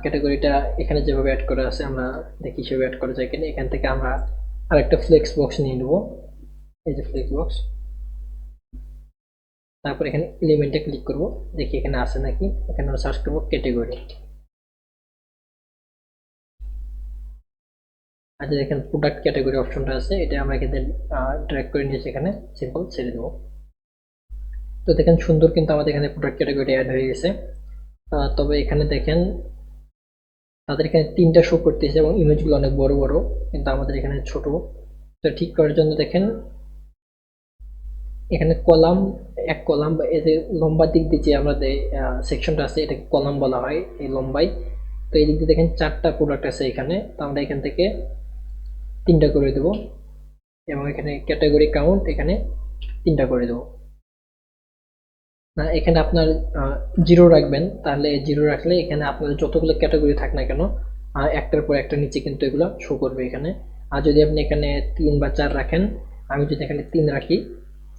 Speaker 1: ক্যাটাগরিটা এখানে যেভাবে অ্যাড করা আছে আমরা দেখি সেভাবে অ্যাড করা যায় কিনা। এখান থেকে আমরা আরেকটা ফ্লেক্স বক্স নিয়ে নেব, এই যে ফ্লেক্স বক্স। তারপর এখানে এলিমেন্টে ক্লিক করব, দেখি এখানে আছে নাকি। এখানে আমরা সার্চ করব ক্যাটাগরি। আচ্ছা, দেখেন প্রোডাক্ট ক্যাটাগরি অপশনটা আছে, এটা আমরা এখানে ড্র্যাগ করে নিয়েছি, এখানে সিম্পল ছেড়ে দেবো। তো দেখেন সুন্দর কিন্তু আমাদের এখানে প্রোডাক্ট ক্যাটাগরি অ্যাড হয়ে গেছে। তবে এখানে দেখেন তাদের এখানে 3টা শো করতেছে এবং ইমেজগুলো অনেক বড় বড়, কিন্তু আমাদের এখানে ছোট। তো ঠিক করার জন্য দেখেন এখানে কলাম, এক কলাম বা এই যে লম্বা দিক দিয়ে যে আমাদের সেকশনটা আছে এটাকে কলাম বলা হয় এই লম্বাই। তো এই দিক দিয়ে দেখেন 4টা প্রোডাক্ট আছে এখানে, তো আমরা এখান থেকে 3টা করে দেবো, এবং এখানে ক্যাটাগরি কাউন্ট এখানে 3টা করে দেবো। না, এখানে আপনার 0 রাখবেন, তাহলে 0 রাখলে এখানে আপনার যতগুলো ক্যাটাগরি থাক না কেন একটার পর একটা নিচে কিন্তু এগুলো শো করবে এখানে। আর যদি আপনি এখানে 3 বা 4 রাখেন, আমি যদি এখানে 3 রাখি,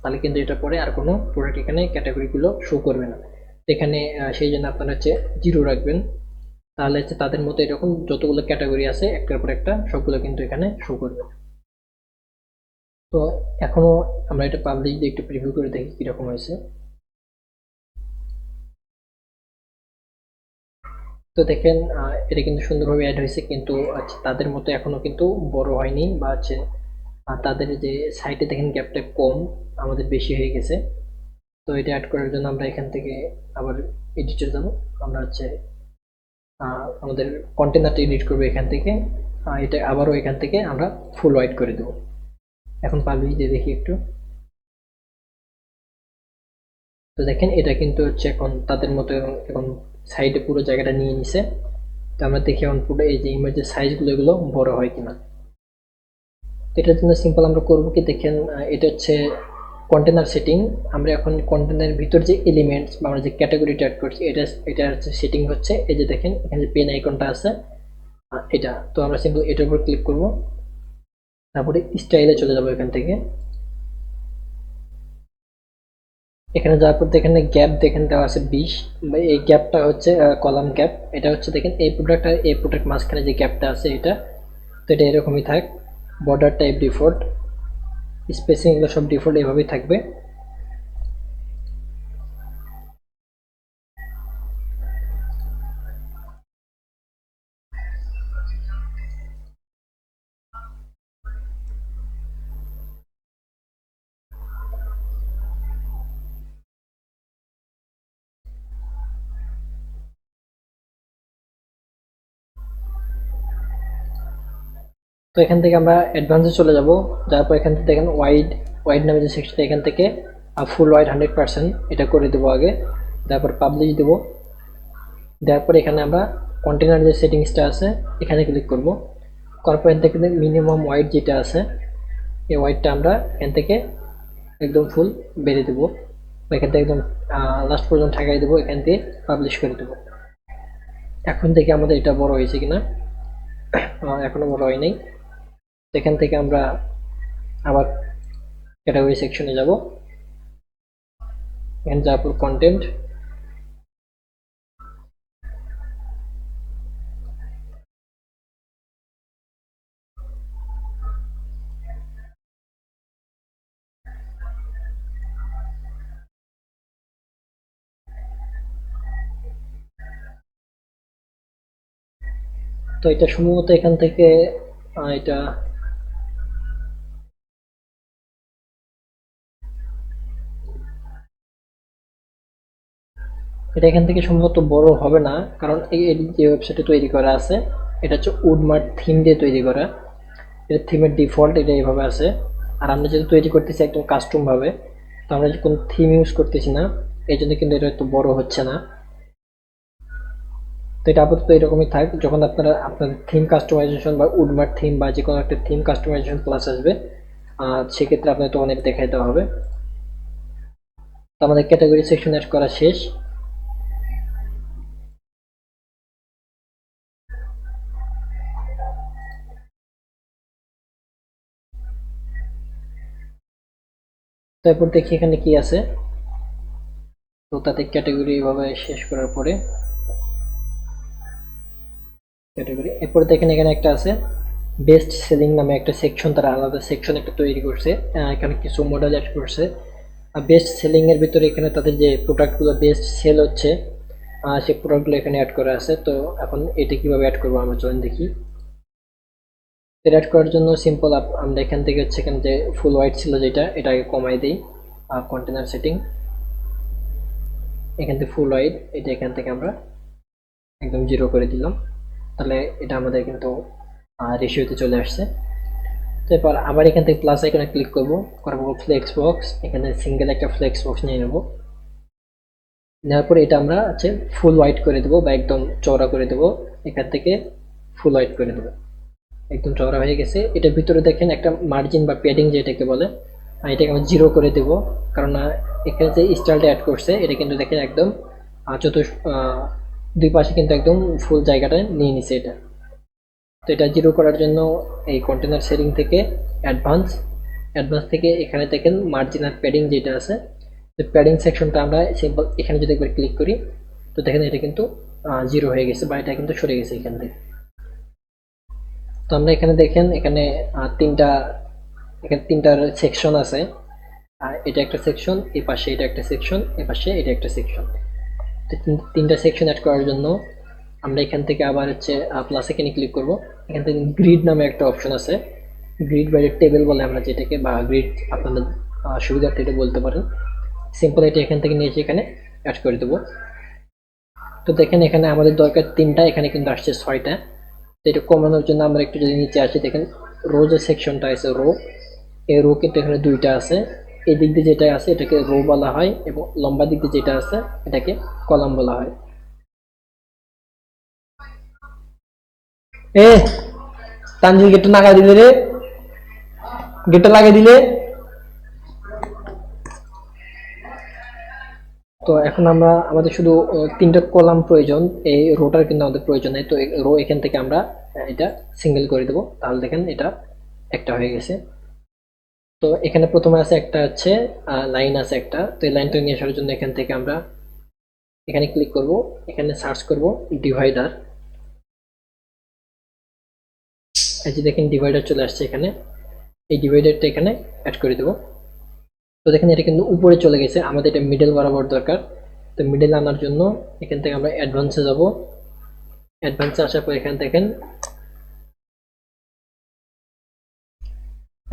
Speaker 1: তাহলে কিন্তু এটা পরে আর কোনো প্রোডাক্ট এখানে ক্যাটাগরিগুলো শো করবে না। এখানে সেই জন্য আপনারা হচ্ছে 0 রাখবেন, তাহলে হচ্ছে তাদের মতো এরকম যতগুলো ক্যাটাগরি আছে একটার পর একটা সবগুলো কিন্তু এখানে শো করবে। তো এখনো আমরা এটা পাবলিশ দিয়ে একটু প্রিভিউ করে দেখি কিরকম হয়েছে। তো দেখেন এটা কিন্তু সুন্দরভাবে অ্যাড হয়েছে, কিন্তু তাদের মতো এখনো কিন্তু বড় হয়নি, বা হচ্ছে তাদের যে সাইটে দেখেন গ্যাপটা কম, আমাদের বেশি হয়ে গেছে। তো এটা অ্যাড করার জন্য আমরা এখান থেকে আবার এডিটে যাব, আমরা হচ্ছে আমাদের কন্টেনারটা এডিট করবো এখান থেকে। এটা আবারও এখান থেকে আমরা ফুল হোয়াইট করে দেবো। এখন পাবলিশ দিয়ে দেখি একটু। তো দেখেন এটা কিন্তু হচ্ছে এখন তাদের মতো এখন সাইডে পুরো জায়গাটা নিয়ে নিছে। তো আমরা দেখি এখন পুরো এই যে ইমেজের সাইজগুলো এগুলো বড় হয় কিনা। এটার জন্য সিম্পল আমরা করব কি, দেখেন এটা হচ্ছে কন্টেনার সেটিং। আমরা এখন কন্টেনারের ভিতর যে এলিমেন্টস বা আমরা যে ক্যাটাগরিটা অ্যাড করছি এটা হচ্ছে সেটিং হচ্ছে এই যে দেখেন এখানে যে পেন আইকনটা আছে এটা। তো আমরা সিম্পল এটার উপর ক্লিক করব, তারপরে স্টাইলে চলে যাব এখান থেকে। এখানে যাওয়ার পর দেখেন গ্যাপ দেখেন দেওয়া আছে 20, এই গ্যাপটা হচ্ছে কলাম গ্যাপ। এটা হচ্ছে দেখেন এই প্রোডাক্ট আর এই প্রোডাক্ট মাঝখানে যে গ্যাপটা আছে এটা, তো এটা এরকমই থাক। বর্ডার টাইপ ডিফল্ট, স্পেসিং এগুলো সব ডিফল্ট এভাবেই থাকবে। তো এখান থেকে আমরা অ্যাডভান্সে চলে যাব। যার পর এখান থেকে দেখেন ওয়াইড নামে যে সেকশন, এখান থেকে ফুল ওয়াইড 100% এটা করে দেবো আগে। তারপর পাবলিশ দেবো। দেওয়ার পর এখানে আমরা কন্টেনার যে সেটিংসটা আছে এখানে ক্লিক করব। করার পর এখান থেকে মিনিমাম ওয়াইড যেটা আছে এই ওয়াইডটা আমরা এখান থেকে একদম ফুল বেড়ে দেবো, এখান থেকে একদম লাস্ট পর্যন্ত ঠেকাই দেবো, এখান থেকে পাবলিশ করে দেবো। এখন থেকে আমাদের এটা বড় হয়েছে কিনা, এখনো বড় হয় নাই। এখান থেকে আমরা আবার ক্যাটাগরি সেকশনে যাব। এখানে যাওয়ার পর কন্টেন্ট, তো এটা সম্ভবত এখান থেকে এটা এখান থেকে সম্ভবত বড় হবে না, কারণ এই যে ওয়েবসাইটে তৈরি করা আছে এটা হচ্ছে উডমার্ট থিম দিয়ে তৈরি করা। এটা থিমের ডিফল্ট এটা এইভাবে আছে। আর আমরা যেহেতু তৈরি করতেছি একদম কাস্টম ভাবে, তো আমরা যে কোনো থিম ইউজ করতেছি না, এই জন্য কিন্তু এটা একটু বড় হচ্ছে না। তো এটা আপাতত এরকমই থাক। যখন আপনারা আপনাদের থিম কাস্টমাইজেশন বা উডমার্ট থিম বা যে কোনো একটা থিম কাস্টমাইজেশন ক্লাস আসবে, সেক্ষেত্রে আপনার তখন এটা দেখাই দেওয়া হবে। তো আমাদের ক্যাটাগরি সেকশন অ্যাড করা শেষ। তারপর দেখি এখানে কি আছে। তো তাতে ক্যাটাগরি এভাবে শেষ করার পরে ক্যাটাগরি, এরপরে দেখেন এখানে একটা আছে বেস্ট সেলিং নামে একটা সেকশন, তারা আলাদা সেকশন একটা তৈরি করছে। এখানে কিছু মডেল অ্যাড করছে। আর বেস্ট সেলিং এর ভিতরে এখানে তাদের যে প্রোডাক্টগুলো বেস্ট সেল হচ্ছে সেই প্রোডাক্টগুলো এখানে অ্যাড করা আছে। তো এখন এটা কিভাবে অ্যাড করবো আমরা চলেন দেখি। এটা অ্যাড করার জন্য সিম্পল, আমরা এখান থেকে হচ্ছে এখানে যে ফুল হোয়াইট ছিল যেটা, এটাকে কমাই দিই। কন্টেনার সেটিং, এখান থেকে ফুল হোয়াইট, এটা এখান থেকে আমরা একদম 0 করে দিলাম। তাহলে এটা আমাদের কিন্তু রেশিওতে চলে আসছে। তো এরপর আবার এখান থেকে প্লাস আইকনে ক্লিক করব, করবো ফ্লেক্স বক্স, এখানে সিঙ্গেল একটা ফ্লেক্স বক্স নিয়ে নেব। নেওয়ার পরে এটা আমরা হচ্ছে ফুল হোয়াইট করে দেবো বা একদম চওড়া করে দেবো। এখান থেকে ফুল হোয়াইট করে দেবো, একদম চওড়া হয়ে গেছে। এটার ভিতরে দেখেন একটা মার্জিন বা প্যাডিং যেটাকে বলে, এটাকে আমরা 0 করে দেবো। কারণ এখানে যে স্টাইলটা অ্যাড করছে এটা কিন্তু দেখেন একদম দুই পাশে কিন্তু একদম ফুল জায়গাটা নিয়ে নিছে এটা। তো এটা 0 করার জন্য এই কন্টেনার সেটিং থেকে অ্যাডভান্স থেকে এখানে দেখেন মার্জিন আর প্যাডিং যেটা আছে, তো প্যাডিং সেকশনটা আমরা সিম্পল এখানে যদি একবার ক্লিক করি, তো দেখেন এটা কিন্তু 0 হয়ে গেছে বা এটা কিন্তু সরে গেছে এখান থেকে। তো আমরা এখানে দেখেন এখানে তিনটার সেকশন আছে। আর এটা একটা সেকশন, এই পাশে এটা একটা সেকশন, এই পাশে এটা একটা সেকশন। তো তিনটা সেকশন অ্যাড করার জন্য আমরা এখান থেকে আবার হচ্ছে প্লাস এখানে ক্লিক করব। এখান থেকে গ্রিড নামে একটা অপশন আছে, গ্রিড বাইরে টেবিল বলে আমরা যেটাকে, বা গ্রিড আপনাদের সুবিধার্থে এটা বলতে পারেন। সিম্পল এটা এখান থেকে নিয়ে এখানে অ্যাড করে দেবো। তো দেখেন এখানে আমাদের দরকার 3টা, এখানে কিন্তু আসছে 6টা। তো এটা কমানোর জন্য আমরা একটু যদি নিচে আসি, দেখেন রো যে সেকশনটা আছে রো, এই রো কিন্তু এখানে 2টা আছে। এই দিক দিয়ে যেটা আছে এটাকে রো বলা হয়, এবং লম্বা দিক দিয়ে যেটা আছে এটাকে কলাম বলা হয়। এ তানজিল গেটটা লাগাই দিলে রে, গেটটা লাগিয়ে দিলে। তো এখন আমাদের শুধু 3টা কলাম প্রয়োজন, এই রোটার কিন্তু আমাদের প্রয়োজন নেই। তো রো এখান থেকে আমরা এটা সিঙ্গেল করে দেবো, তাহলে দেখেন এটা একটা হয়ে গেছে। তো এখানে প্রথমে আছে একটা হচ্ছে লাইন আছে একটা, তো এই লাইনটা নিয়ে আসার জন্য এখান থেকে আমরা এখানে ক্লিক করব, এখানে সার্চ করব ডিভাইডার। এই যে দেখেন ডিভাইডার চলে আসছে এখানে, এই ডিভাইডারটা এখানে অ্যাড করে দেবো। তো দেখেন এটা কিন্তু উপরে চলে গেছে, আমাদের এটা মিডল বরাবর দরকার। তো মিডল আনার জন্য এখান থেকে আমরা অ্যাডভান্সে যাব। অ্যাডভান্সে আসার পর এখানে দেখেন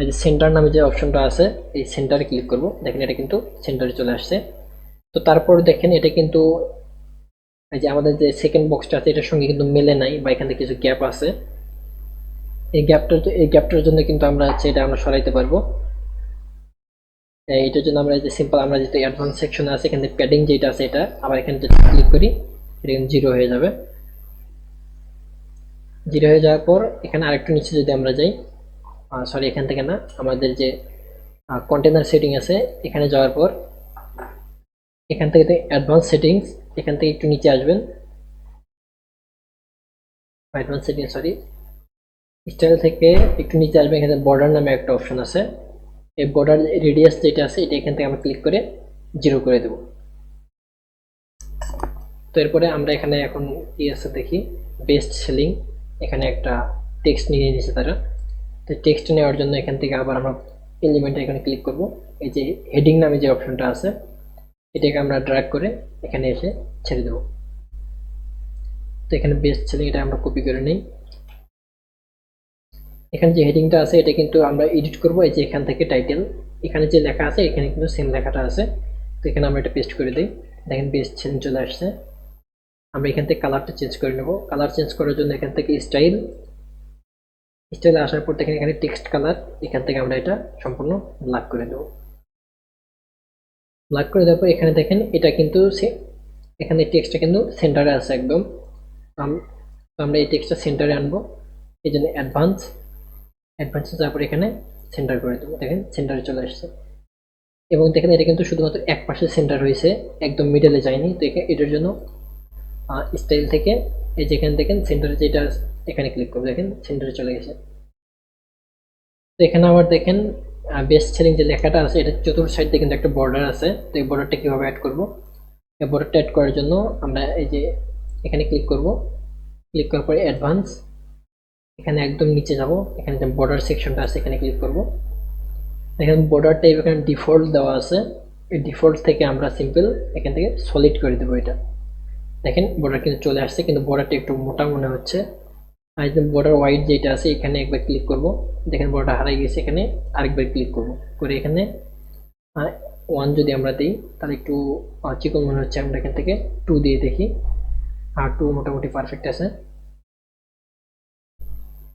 Speaker 1: এই যে সেন্টার নামে যে অপশনটা আছে, এই সেন্টারে ক্লিক করব। দেখেন এটা কিন্তু সেন্টারে চলে আসছে। তো তারপর দেখেন এটা কিন্তু এই যে আমাদের যে সেকেন্ড বক্সটা আছে এটার সঙ্গে কিন্তু মেলে নাই, বা এখান থেকে কিছু গ্যাপ আছে। এই গ্যাপটার জন্য কিন্তু আমরা এটা আমরা সরাইতে পারবো। এটার জন্য আমরা যে সিম্পল আমরা যেটা অ্যাডভান্স সেকশন আছে এখান থেকে প্যাডিং যেটা আছে এটা আবার এখানে যদি ক্লিক করি এটা কিন্তু 0 হয়ে যাবে। 0 হয়ে যাওয়ার পর এখানে আরেকটু নিচে যদি আমরা যাই, সরি এখান থেকে না, আমাদের যে কন্টেনার সেটিং আছে এখানে যাওয়ার পর এখান থেকে অ্যাডভান্স সেটিংস, এখান থেকে একটু নিচে আসবেন, অ্যাডভান্স সেটিং সরি স্টাইল থেকে একটু নিচে আসবেন, এখানে বর্ডার নামে একটা অপশন আছে, এই বর্ডার রেডিয়াস যেটা আছে এটা এখান থেকে আমরা ক্লিক করে 0 করে দেব। তো এরপরে আমরা এখানে এখন কি আছে দেখি, বেস্ট সেলিং, এখানে একটা টেক্সট নিয়ে নিয়েছে তারা। তো টেক্সট নেওয়ার জন্য এখান থেকে আবার আমরা এলিমেন্টে এখানে ক্লিক করব, এই যে হেডিং নামে যে অপশনটা আছে এটাকে আমরা ড্র্যাগ করে এখানে এসে ছেড়ে দেব। তো এখানে বেস্ট সেলিং এটা আমরা কপি করে নিই। এখানে যে হেডিংটা আছে এটা কিন্তু আমরা এডিট করব, এই যে এখান থেকে টাইটেল এখানে যে লেখা আছে এখানে কিন্তু সেম লেখাটা আছে। তো এখানে আমরা এটা পেস্ট করে দিই, দেখেন বেস্ট সেলিং চলে আসছে। আমরা এখান থেকে কালারটা চেঞ্জ করে নেব, কালার চেঞ্জ করার জন্য এখান থেকে স্টাইলে আসার পর দেখেন এখানে টেক্সট কালার, এখান থেকে আমরা এটা সম্পূর্ণ ব্ল্যাক করে দেব। ব্ল্যাক করে দেওয়ার পর এখানে দেখেন এটা কিন্তু এখানে টেক্সটটা কিন্তু সেন্টারে আছে একদম। তো আমরা এই টেক্সটটা সেন্টারে আনবো, এই জন্য অ্যাডভান্সে যাওয়ার পর এখানে সেন্টার করে দেবো, দেখেন সেন্টারে চলে আসছে। এবং দেখেন এটা কিন্তু শুধুমাত্র এক পাশে সেন্টার হয়েছে, একদম মিডলে যায়নি। তো এটার জন্য স্টাইল থেকে এই যেখানে দেখেন সেন্টারে যেটা এখানে ক্লিক করবো, দেখেন সেন্টারে চলে গেছে। তো এখানে আবার দেখেন বেস্ট সেলিং যে লেখাটা আছে এটা চতুর্থ সাইড দিয়ে কিন্তু একটা বর্ডার আছে। তো এই বর্ডারটা কীভাবে অ্যাড করবো, এই বর্ডারটা অ্যাড করার জন্য আমরা এই যে এখানে ক্লিক করব, ক্লিক করার পরে অ্যাডভান্স, এখানে একদম নিচে যাব, এখানে যে বর্ডার সেকশনটা আছে এখানে ক্লিক করব। দেখেন বর্ডারটা এখানে ডিফল্ট দেওয়া আছে, এই ডিফল্ট থেকে আমরা সিম্পল এখান থেকে সলিড করে দেবো এটা। দেখেন বর্ডার কিন্তু চলে আসছে, কিন্তু বর্ডারটা একটু মোটা মনে হচ্ছে। আর বর্ডার হোয়াইট যেটা আছে এখানে একবার ক্লিক করব, দেখেন বর্ডার হারাই গেছে, এখানে আরেকবার ক্লিক করব করে এখানে 1 যদি আমরা দিই তাহলে একটু চিকন মনে হচ্ছে, আমরা এখান থেকে 2 দিয়ে দেখি, আর 2 মোটামুটি পারফেক্ট আছে।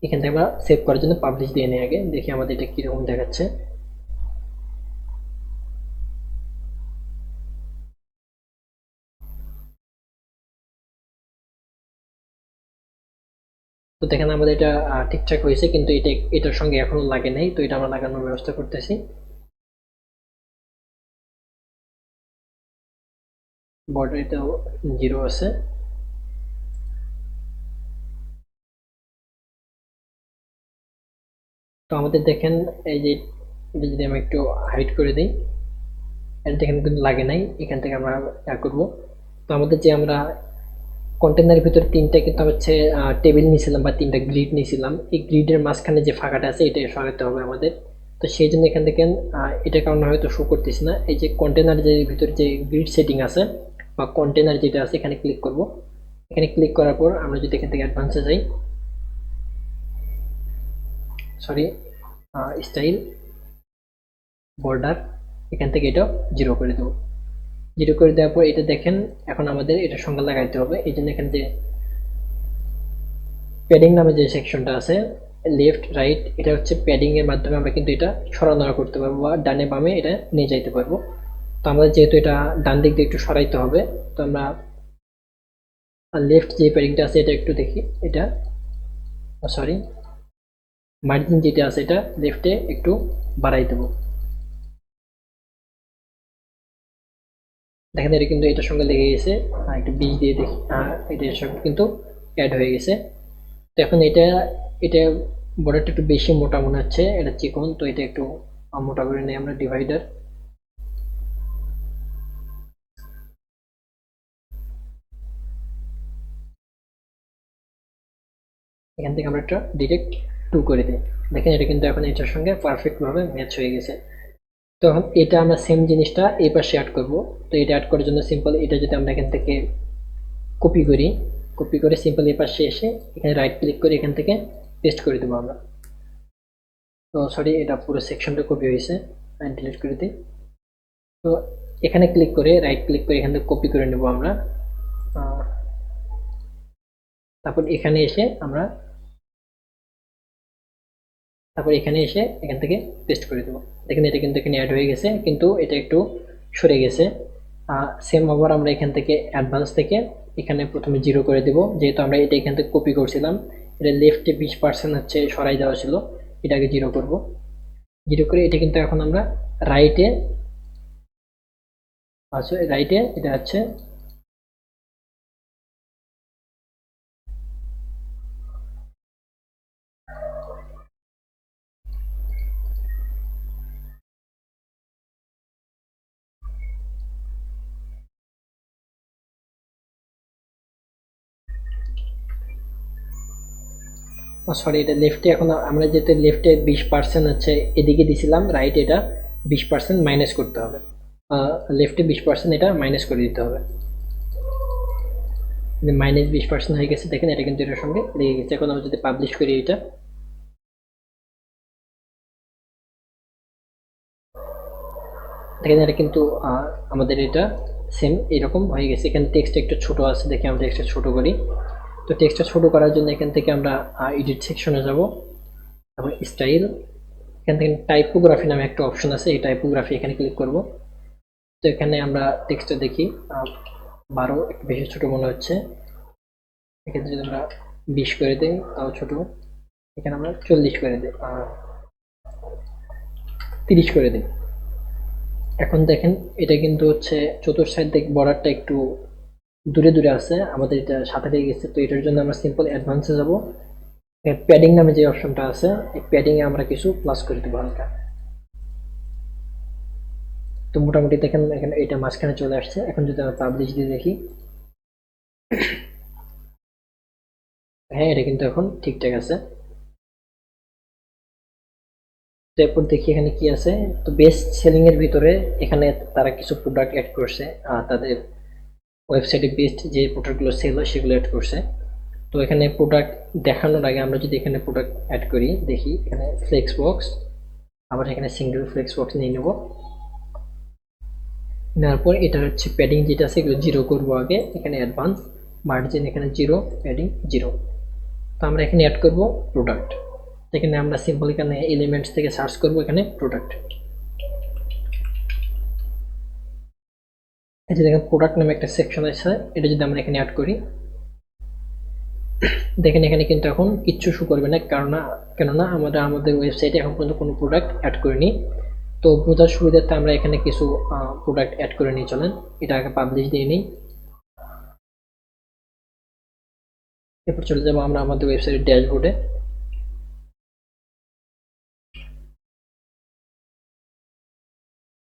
Speaker 1: এখান থেকে আমরা সেভ করার জন্য পাবলিশ দিয়ে নিই আগে, দেখি আমাদের এটা কীরকম দেখাচ্ছে। তো দেখেন আমাদের এটা ঠিকঠাক হয়েছে, কিন্তু এটার সঙ্গে এখনো লাগে নাই। তো এটা আমরা লাগানোর ব্যবস্থা করতেছি। বর্ডার এটাও 0 আছে। তো আমাদের দেখেন এই যে এটা যদি আমি একটু হাইড করে দিই, এটা দেখেন কিন্তু লাগে নাই। এখান থেকে আমরা করবো। তো আমাদের যে আমরা কন্টেনারের ভিতরে 3টা কিন্তু হচ্ছে টেবিল নিয়েছিলাম বা 3টা গ্রিড নিয়েছিলাম, এই গ্রিডের মাঝখানে যে ফাঁকাটা আছে এটা সরাতে হবে আমাদের। তো সেই জন্য এখান থেকে এটার কারণে হয়তো শো করতেছি না, এই যে কন্টেনার যে ভিতরে যে গ্রিড সেটিং আছে বা কন্টেনার যেটা আছে এখানে ক্লিক করব। এখানে ক্লিক করার পর আমরা যদি এখান থেকে অ্যাডভান্সে যাই, সরি স্টাইল বর্ডার, এখান থেকে এটা 0 করে দেবো। 0 করে দেওয়ার পর এটা দেখেন এখন আমাদের এটা সংখ্যা লাগাইতে হবে। এই জন্য এখানে যে প্যাডিং নামে যে সেকশনটা আছে লেফট রাইট, এটা হচ্ছে প্যাডিং এর মাধ্যমে আমরা কিন্তু এটা সরানোড়া করতে পারবো বা ডানে বামে এটা নিয়ে যাইতে পারবো। তো আমাদের যেহেতু এটা ডান দিক দিয়ে একটু সরাইতে হবে, তো আমরা লেফট যে প্যাডিংটা আছে এটা একটু দেখি, এটা সরি মার্জিন যেটা আছে এটা লেফটে একটু বাড়াই দেবো। দেখেন এটা কিন্তু এটার সঙ্গে লেগে গেছে, একটু বিষ দিয়ে দেখি, এটার সঙ্গে কিন্তু অ্যাড হয়ে গেছে। তো এখন এটা এটা বর্ডারটা একটু বেশি মোটা মনে হচ্ছে, এটা চিকন, তো এটা একটু মোটা করে নিই আমরা ডিভাইডার। এখান থেকে আমরা একটা ডিরেক্ট 2 করে দিই। দেখেন এটা কিন্তু এখন এটার সঙ্গে পারফেক্ট ভাবে ম্যাচ হয়ে গেছে। তো এখন এটা আমরা সেম জিনিসটা এই পাশে অ্যাড করব। তো এটা অ্যাড করার জন্য সিম্পল এটা যদি আমরা এখান থেকে কপি করি, কপি করে সিম্পল এই পাশে এসে এখানে রাইট ক্লিক করে এখান থেকে পেস্ট করে দেবো আমরা। তো সরি এটা পুরো সেকশনটা কপি হয়েছে, ডিলিট করে দিই। তো এখানে ক্লিক করে রাইট ক্লিক করে এখান থেকে কপি করে নেব আমরা। তারপর এখানে এসে আমরা তারপর এখানে এসে এখান থেকে পেস্ট করে দেবো। দেখেন এটা কিন্তু এখানে অ্যাড হয়ে গেছে, কিন্তু এটা একটু সরে গেছে। সেম আবার আমরা এখান থেকে অ্যাডভান্স থেকে এখানে প্রথমে 0 করে দেব, যেহেতু আমরা এটা এখান থেকে কপি করছিলাম। এটা লেফটে 20% হচ্ছে সরাই দেওয়া ছিল, এটাকে 0 করব। 0 করে এটা কিন্তু এখন আমরা রাইটে রাইটে এটা হচ্ছে সরি, এটা লেফটে এখন আমরা যেহেতু লেফটে 20% হচ্ছে এদিকে দিছিলাম, রাইট এটা 20% মাইনাস করতে হবে। লেফটে 20% এটা মাইনাস করে দিতে হবে। -20% হয়ে গেছে, দেখেন এটা কিন্তু এটার সঙ্গে লেগে গেছে। এখন আমরা যদি পাবলিশ করি এটা, দেখেন এটা কিন্তু আমাদের এটা সেম এরকম হয়ে গেছে। এখানে টেক্সট একটু ছোট আছে, দেখে আমরা টেক্সটটা ছোট করি। তো টেক্সটটা ছোট করার জন্য এখান থেকে আমরা এডিট সেকশনে যাব, তারপর স্টাইল, এখান থেকে টাইপোগ্রাফি নামে একটা অপশন আছে, এই টাইপোগ্রাফি এখানে ক্লিক করব। তো এখানে আমরা টেক্সটটা দেখি 12 একটু বেশি ছোট মনে হচ্ছে। এখানে যদি আমরা 20 করে দিই তাও ছোট। এখানে আমরা 40 করে দিই, 30 করে দিই। এখন দেখেন এটা কিন্তু হচ্ছে চতুর্থ সাইড থেকে বর্ডারটা একটু দূরে দূরে আছে, আমাদের এটা সাথে লেগে গেছে। তো এটার জন্য আমরা সিম্পল অ্যাডভান্সে যাব, প্যাডিং নামে যে অপশনটা আছে এই প্যাডিং এ আমরা কিছু প্লাস করে দেবো হালকা। তো মোটামুটি দেখেন এখানে এটা মাঝখানে চলে আসছে। এখন যদি আমরা পাবলিশ দিয়ে দেখি, হ্যাঁ এটা কিন্তু এখন ঠিকঠাক আছে। তো এরপর দেখি এখানে কি আছে। তো বেস্ট সেলিং এর ভিতরে এখানে তারা কিছু প্রোডাক্ট অ্যাড করছে, তাদের ওয়েবসাইটে বেস্ট যে প্রোডাক্টগুলো সেল হয় সেগুলো অ্যাড করছে। তো এখানে প্রোডাক্ট দেখানোর আগে আমরা যদি এখানে প্রোডাক্ট অ্যাড করি, দেখি এখানে ফ্লেক্স বক্স, আবার এখানে সিঙ্গেল ফ্লেক্স বক্স নিয়ে নেব। নেওয়ার পর এটা হচ্ছে প্যাডিং যেটা আছে এগুলো 0 করবো আগে। এখানে অ্যাডভান্স মার্জিন, এখানে 0, প্যাডিং 0। তো আমরা এখানে অ্যাড করব প্রোডাক্ট। এখানে আমরা সিম্পল এখানে এলিমেন্টস থেকে সার্চ করব এখানে প্রোডাক্ট। এই যে দেখেন প্রোডাক্ট নামে একটা সেকশন আছে, এটা যদি আমরা এখানে অ্যাড করি, দেখেন এখানে কিন্তু এখন কিচ্ছু শো করবে না, কেননা আমরা আমাদের ওয়েবসাইটে এখন পর্যন্ত কোনো প্রোডাক্ট অ্যাড করিনি। তো বোঝার সুবিধার্থে আমরা এখানে কিছু প্রোডাক্ট অ্যাড করে নিই, চলেন এটা আগে পাবলিশ দিয়ে নিই। এরপর চলে যাবো আমরা আমাদের ওয়েবসাইটের ড্যাশবোর্ডে।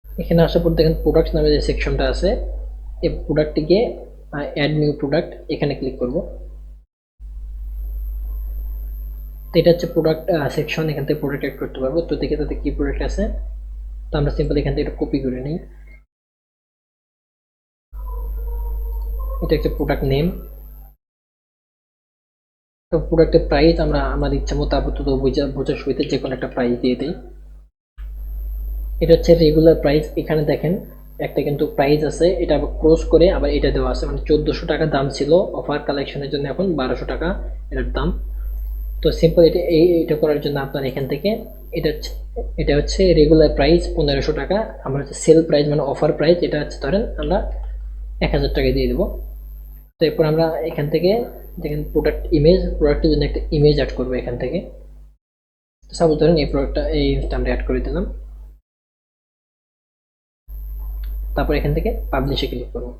Speaker 1: এখানে আসার পর দেখেন প্রোডাক্ট নামে যে সেকশনটা আছে, এই প্রোডাক্টটিকে অ্যাড নিউ প্রোডাক্ট এখানে ক্লিক করব। তো এটা হচ্ছে প্রোডাক্ট সেকশন, এখান থেকে প্রোডাক্ট অ্যাড করতে পারবো। তো দেখে তাতে কি প্রোডাক্ট আছে, তো আমরা সিম্পল এখান থেকে কপি করে নিই। এটা একটা প্রোডাক্ট নেম। তো প্রোডাক্টের প্রাইস আমরা আমাদের ইচ্ছা মতো আপাতত বোঝার সুবিধা যে কোনো একটা প্রাইস দিয়ে দিই। এটা হচ্ছে রেগুলার প্রাইস। এখানে দেখেন একটা কিন্তু প্রাইস আছে, এটা আবার ক্রস করে আবার এটা দেওয়া আছে, মানে 1400 টাকা দাম ছিল অফার কালেকশনের জন্য, এখন 1200 টাকা এটার দাম। তো সিম্পল এটা করার জন্য আপনার এখান থেকে এটা হচ্ছে রেগুলার প্রাইস 1500 টাকা, আমরা হচ্ছে সেল প্রাইস মানে অফার প্রাইস এটা হচ্ছে ধরেন আমরা 1000 টাকা দিয়ে দেবো। তো এরপর আমরা এখান থেকে দেখেন প্রোডাক্টের জন্য একটা ইমেজ অ্যাড করবো এখান থেকে। সাপোজ ধরেন এই ইমেজটা আমরা অ্যাড করে দিলাম। তারপর এখান থেকে পাবলিশে ক্লিক করবো।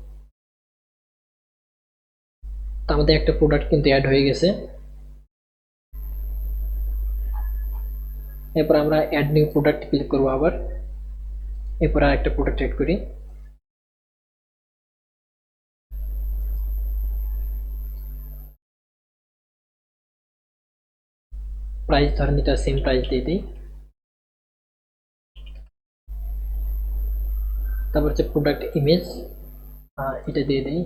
Speaker 1: তো আমাদের একটা প্রোডাক্ট কিন্তু অ্যাড হয়ে গেছে। এরপর আমরা অ্যাড নিউ প্রোডাক্ট ক্লিক করবো আবার। এরপর আর একটা প্রোডাক্ট অ্যাড করি। প্রাইস ধরেন এটা সেম প্রাইস দিয়ে দিই। তারপর হচ্ছে প্রোডাক্ট ইমেজ, এটা দিয়ে দিই,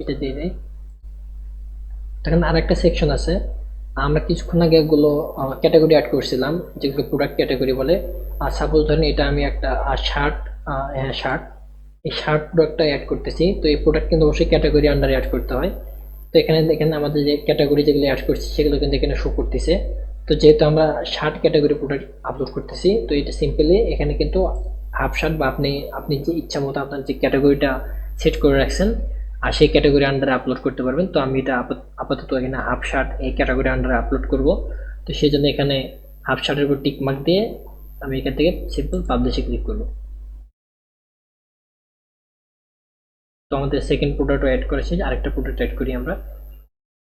Speaker 1: এটা দিয়ে দিই। এখানে আর একটা সেকশন আছে, আমরা কিছুক্ষণ আগে এগুলো ক্যাটাগরি অ্যাড করছিলাম যেগুলো প্রোডাক্ট ক্যাটাগরি বলে। আর সাপোজ ধরেন এটা আমি একটা শার্ট, শার্ট, এই শার্ট প্রোডাক্টটা অ্যাড করতেছি। তো এই প্রোডাক্ট কিন্তু অবশ্যই ক্যাটাগরি আন্ডারে অ্যাড করতে হয়। তো এখানে দেখেন আমাদের যে ক্যাটাগরি যেগুলো অ্যাড করছি সেগুলো কিন্তু এখানে শো করতেছে। তো তো যেহেতু আমরা শার্ট ক্যাটাগরি প্রোডাক্ট আপলোড করতেছি, তো এটা সিম্পলি এখানে কিন্তু হাফ শার্ট বা আপনি আপনি যে ইচ্ছা মতো আপনার যে ক্যাটাগরিটা সেট করে রাখছেন আর সেই ক্যাটাগরি আন্ডারে আপলোড করতে পারবেন। তো আমি এটা আপাতত এখানে হাফ শার্ট এই ক্যাটাগরি আন্ডারে আপলোড করব। তো সেই জন্য এখানে হাফ শার্টের উপর টিক মার্ক দিয়ে আমি এখান থেকে সিম্পল পাবলিশে ক্লিক করব। তো আমাদের সেকেন্ড প্রোডাক্টও অ্যাড করেছি, আরেকটা প্রোডাক্ট অ্যাড করি আমরা,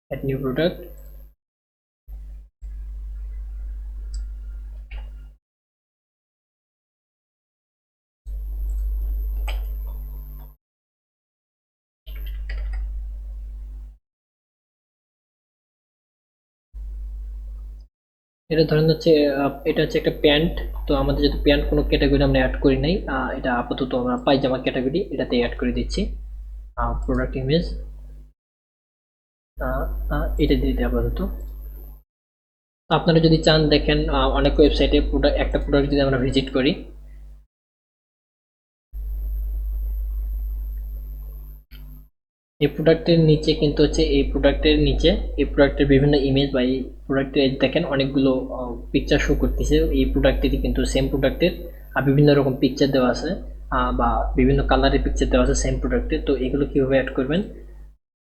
Speaker 1: অ্যাড নিউ প্রোডাক্ট। এটা ধরেন হচ্ছে এটা হচ্ছে একটা প্যান্ট। তো আমাদের যেহেতু প্যান্ট কোনো ক্যাটাগরি আমরা অ্যাড করি নাই, এটা আপাতত আমরা পায়জামা ক্যাটাগরি এটাতে অ্যাড করে দিচ্ছি। প্রোডাক্ট ইমেজ এটা দিয়ে দিই আপাতত। আপনারা যদি চান দেখেন অনেক ওয়েবসাইটে প্রোডাক্ট একটা প্রোডাক্ট যদি আমরা ভিজিট করি, এই প্রোডাক্টের নিচে কিন্তু হচ্ছে এই প্রোডাক্টের নিচে এই প্রোডাক্টের বিভিন্ন ইমেজ বা এই প্রোডাক্টের দেখেন অনেকগুলো পিকচার শো করতেছে। এই প্রোডাক্টেরই কিন্তু সেম প্রোডাক্টের বিভিন্ন রকম পিকচার দেওয়া আছে, বা বিভিন্ন কালারের পিকচার দেওয়া আছে সেম প্রোডাক্টের। তো এগুলো কীভাবে অ্যাড করবেন,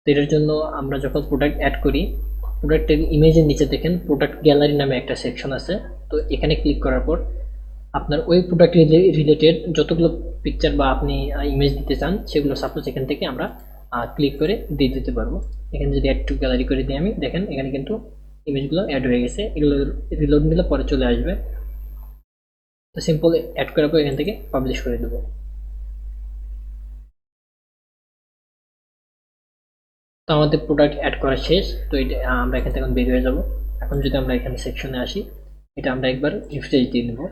Speaker 1: তো এটার জন্য আমরা যখন প্রোডাক্ট অ্যাড করি, প্রোডাক্টের ইমেজের নিচে দেখেন প্রোডাক্ট গ্যালারি নামে একটা সেকশন আছে। তো এখানে ক্লিক করার পর আপনার ওই প্রোডাক্ট রিলেটেড যতগুলো পিকচার বা আপনি ইমেজ দিতে চান সেগুলো সাপোজ এখান থেকে আমরা ক্লিক করে দিয়ে দিতে পারবো। এখানে যদি অ্যাড টু গ্যালারি করে দিই আমি, দেখেন এখানে কিন্তু ইমেজগুলো অ্যাড হয়ে গেছে। এগুলো রিলোড নিলে পরে চলে আসবে। তো সিম্পল অ্যাড করার পর এখান থেকে পাবলিশ করে দেবো। তো আমাদের প্রোডাক্ট অ্যাড করা শেষ। তো এটা আমরা এখান থেকে এখন বের হয়ে যাব। এখন যদি আমরা এখানে সেকশনে আসি, এটা আমরা একবার রিফ্রেশ দিয়ে দেবো।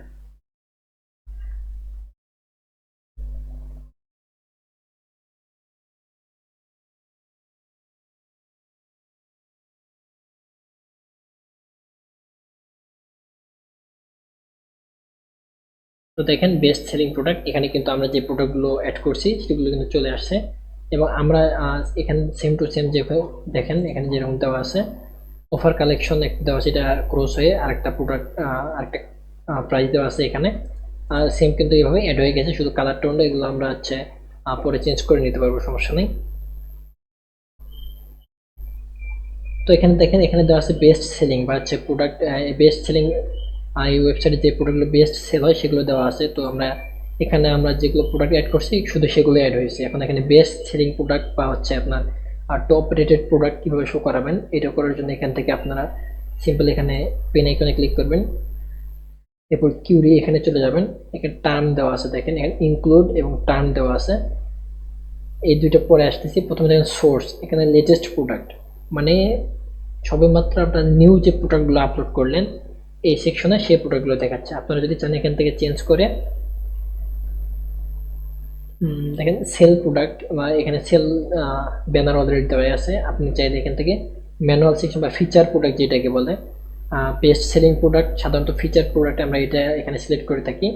Speaker 1: তো দেখেন বেস্ট সেলিং প্রোডাক্ট, এখানে কিন্তু আমরা যে প্রোডাক্টগুলো অ্যাড করছি সেগুলো কিন্তু চলে আসছে। এবং আমরা এখানে সেম টু সেম যেভাবে দেখেন এখানে যেরকম দেওয়া আছে অফার কালেকশন একটা দেওয়া আছে, এটা ক্রস হয়ে আরেকটা প্রোডাক্ট আরেকটা প্রাইস দেওয়া আছে এখানে। আর সেম কিন্তু এইভাবে অ্যাড হয়ে গেছে, শুধু কালার টোনটা এগুলো আমরা হচ্ছে পরে চেঞ্জ করে নিতে পারবো, সমস্যা নেই। তো এখানে দেখেন এখানে দেওয়া আছে বেস্ট সেলিং বা হচ্ছে প্রোডাক্ট বেস্ট সেলিং, এই ওয়েবসাইটে যে প্রোডাক্টগুলো বেস্ট সেল হয় সেগুলো দেওয়া আছে। তো আমরা এখানে আমরা যেগুলো প্রোডাক্ট অ্যাড করছি শুধু সেগুলো অ্যাড হয়েছে। এখন এখানে বেস্ট সেলিং প্রোডাক্ট বা হচ্ছে আপনার টপ রেটেড প্রোডাক্ট কীভাবে শো করাবেন, এটা করার জন্য এখান থেকে আপনারা সিম্পল এখানে পেন আইকনে ক্লিক করবেন, এরপর কিউরি এখানে চলে যাবেন। এখানে টার্ম দেওয়া আছে, দেখেন এখানে ইনক্লুড এবং টার্ম দেওয়া আছে। এই দুইটা পরে আসতেছি। প্রথমে দেখেন সোর্স, এখানে লেটেস্ট প্রোডাক্ট মানে সবেমাত্র আপনার নিউ যে প্রোডাক্টগুলো আপলোড করলেন এই সেকশনে সেই প্রোডাক্টগুলো দেখাচ্ছে। আপনারা যদি চান এখান থেকে চেঞ্জ করে দেখেন সেল প্রোডাক্ট বা এখানে সেল ব্যানার অলরেডি দেওয়া আছে। আপনি চাইলে এখান থেকে ম্যানুয়াল সেকশন বা ফিচার প্রোডাক্ট যেটাকে বলে বেস্ট সেলিং প্রোডাক্ট, সাধারণত ফিচার প্রোডাক্ট আমরা এটা এখানে সিলেক্ট করে থাকি।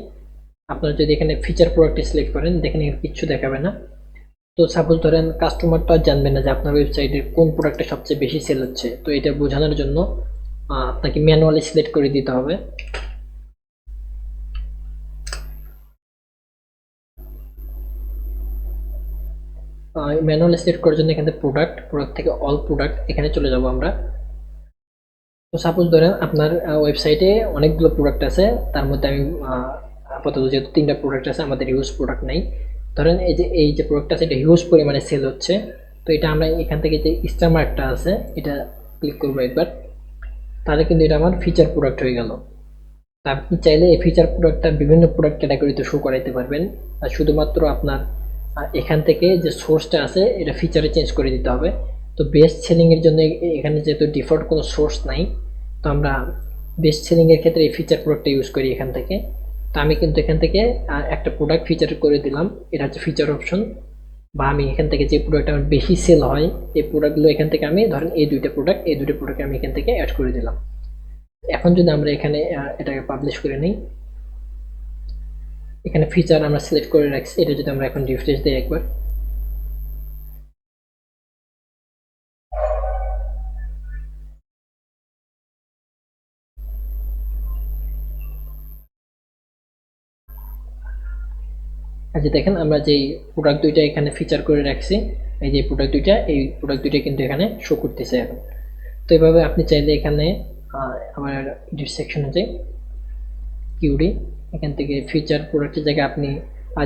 Speaker 1: আপনারা যদি এখানে ফিচার প্রোডাক্টে সিলেক্ট করেন দেখেন এখানে কিচ্ছু দেখাবে না। তো সাপোজ ধরেন কাস্টমার তো আর জানবেন না যে আপনার ওয়েবসাইটের কোন প্রোডাক্টটা সবচেয়ে বেশি সেল হচ্ছে। তো এটা বোঝানোর জন্য আপনাকে ম্যানুয়ালি সিলেক্ট করে দিতে হবে। ম্যানুয়ালি সিলেক্ট করার জন্য এখানে প্রোডাক্ট থেকে অল প্রোডাক্ট এখানে চলে যাব আমরা। তো সাপোজ ধরেন আপনার ওয়েবসাইটে অনেকগুলো প্রোডাক্ট আছে, তার মধ্যে আমি আপাতত যেহেতু 3টা প্রোডাক্ট আছে, আমাদের হিউজ প্রোডাক্ট নাই। ধরেন এই যে প্রোডাক্ট আছে এটা হিউজ পরিমাণে সেল হচ্ছে। তো এটা আমরা এখান থেকে যে স্টার মার্কটা আছে এটা ক্লিক করবো একবার, তাহলে কিন্তু এটা আমার ফিচার প্রোডাক্ট হয়ে গেল। তা আপনি চাইলে এই ফিচার প্রোডাক্টটা বিভিন্ন প্রোডাক্ট ক্যাটাগরিতে শো করাইতে পারবেন। আর শুধুমাত্র আপনার এখান থেকে যে সোর্সটা আছে এটা ফিচারে চেঞ্জ করে দিতে হবে। তো বেস্ট সেলিংয়ের জন্য এখানে যেহেতু ডিফল্ট কোনো সোর্স নাই, তো আমরা বেস্ট সেলিংয়ের ক্ষেত্রে এই ফিচার প্রোডাক্টটা ইউজ করি এখান থেকে। তো আমি কিন্তু এখান থেকে একটা প্রোডাক্ট ফিচার করে দিলাম, এটা হচ্ছে ফিচার অপশন। বা আমি এখান থেকে যে প্রোডাক্ট আমার বেশি সেল হয় এই প্রোডাক্টগুলো এখান থেকে আমি ধরেন এই দুইটা প্রোডাক্ট আমি এখান থেকে অ্যাড করে দিলাম। এখন যদি আমরা এখানে এটাকে পাবলিশ করে নিই, এখানে ফিচার আমরা সিলেক্ট করে রাখছি, এটা যদি আমরা এখন রিফ্রেশ দিই একবার, আর যে দেখেন আমরা যেই প্রোডাক্ট দুইটা এখানে ফিচার করে রাখছি, এই যে প্রোডাক্ট দুইটা, এই প্রোডাক্ট দুইটা কিন্তু এখানে শো করতেছে এখন। তো এইভাবে আপনি চাইলে এখানে আমার এডিট সেকশনে যাই, কিউডি, এখান থেকে ফিচার প্রোডাক্টের জায়গায় আপনি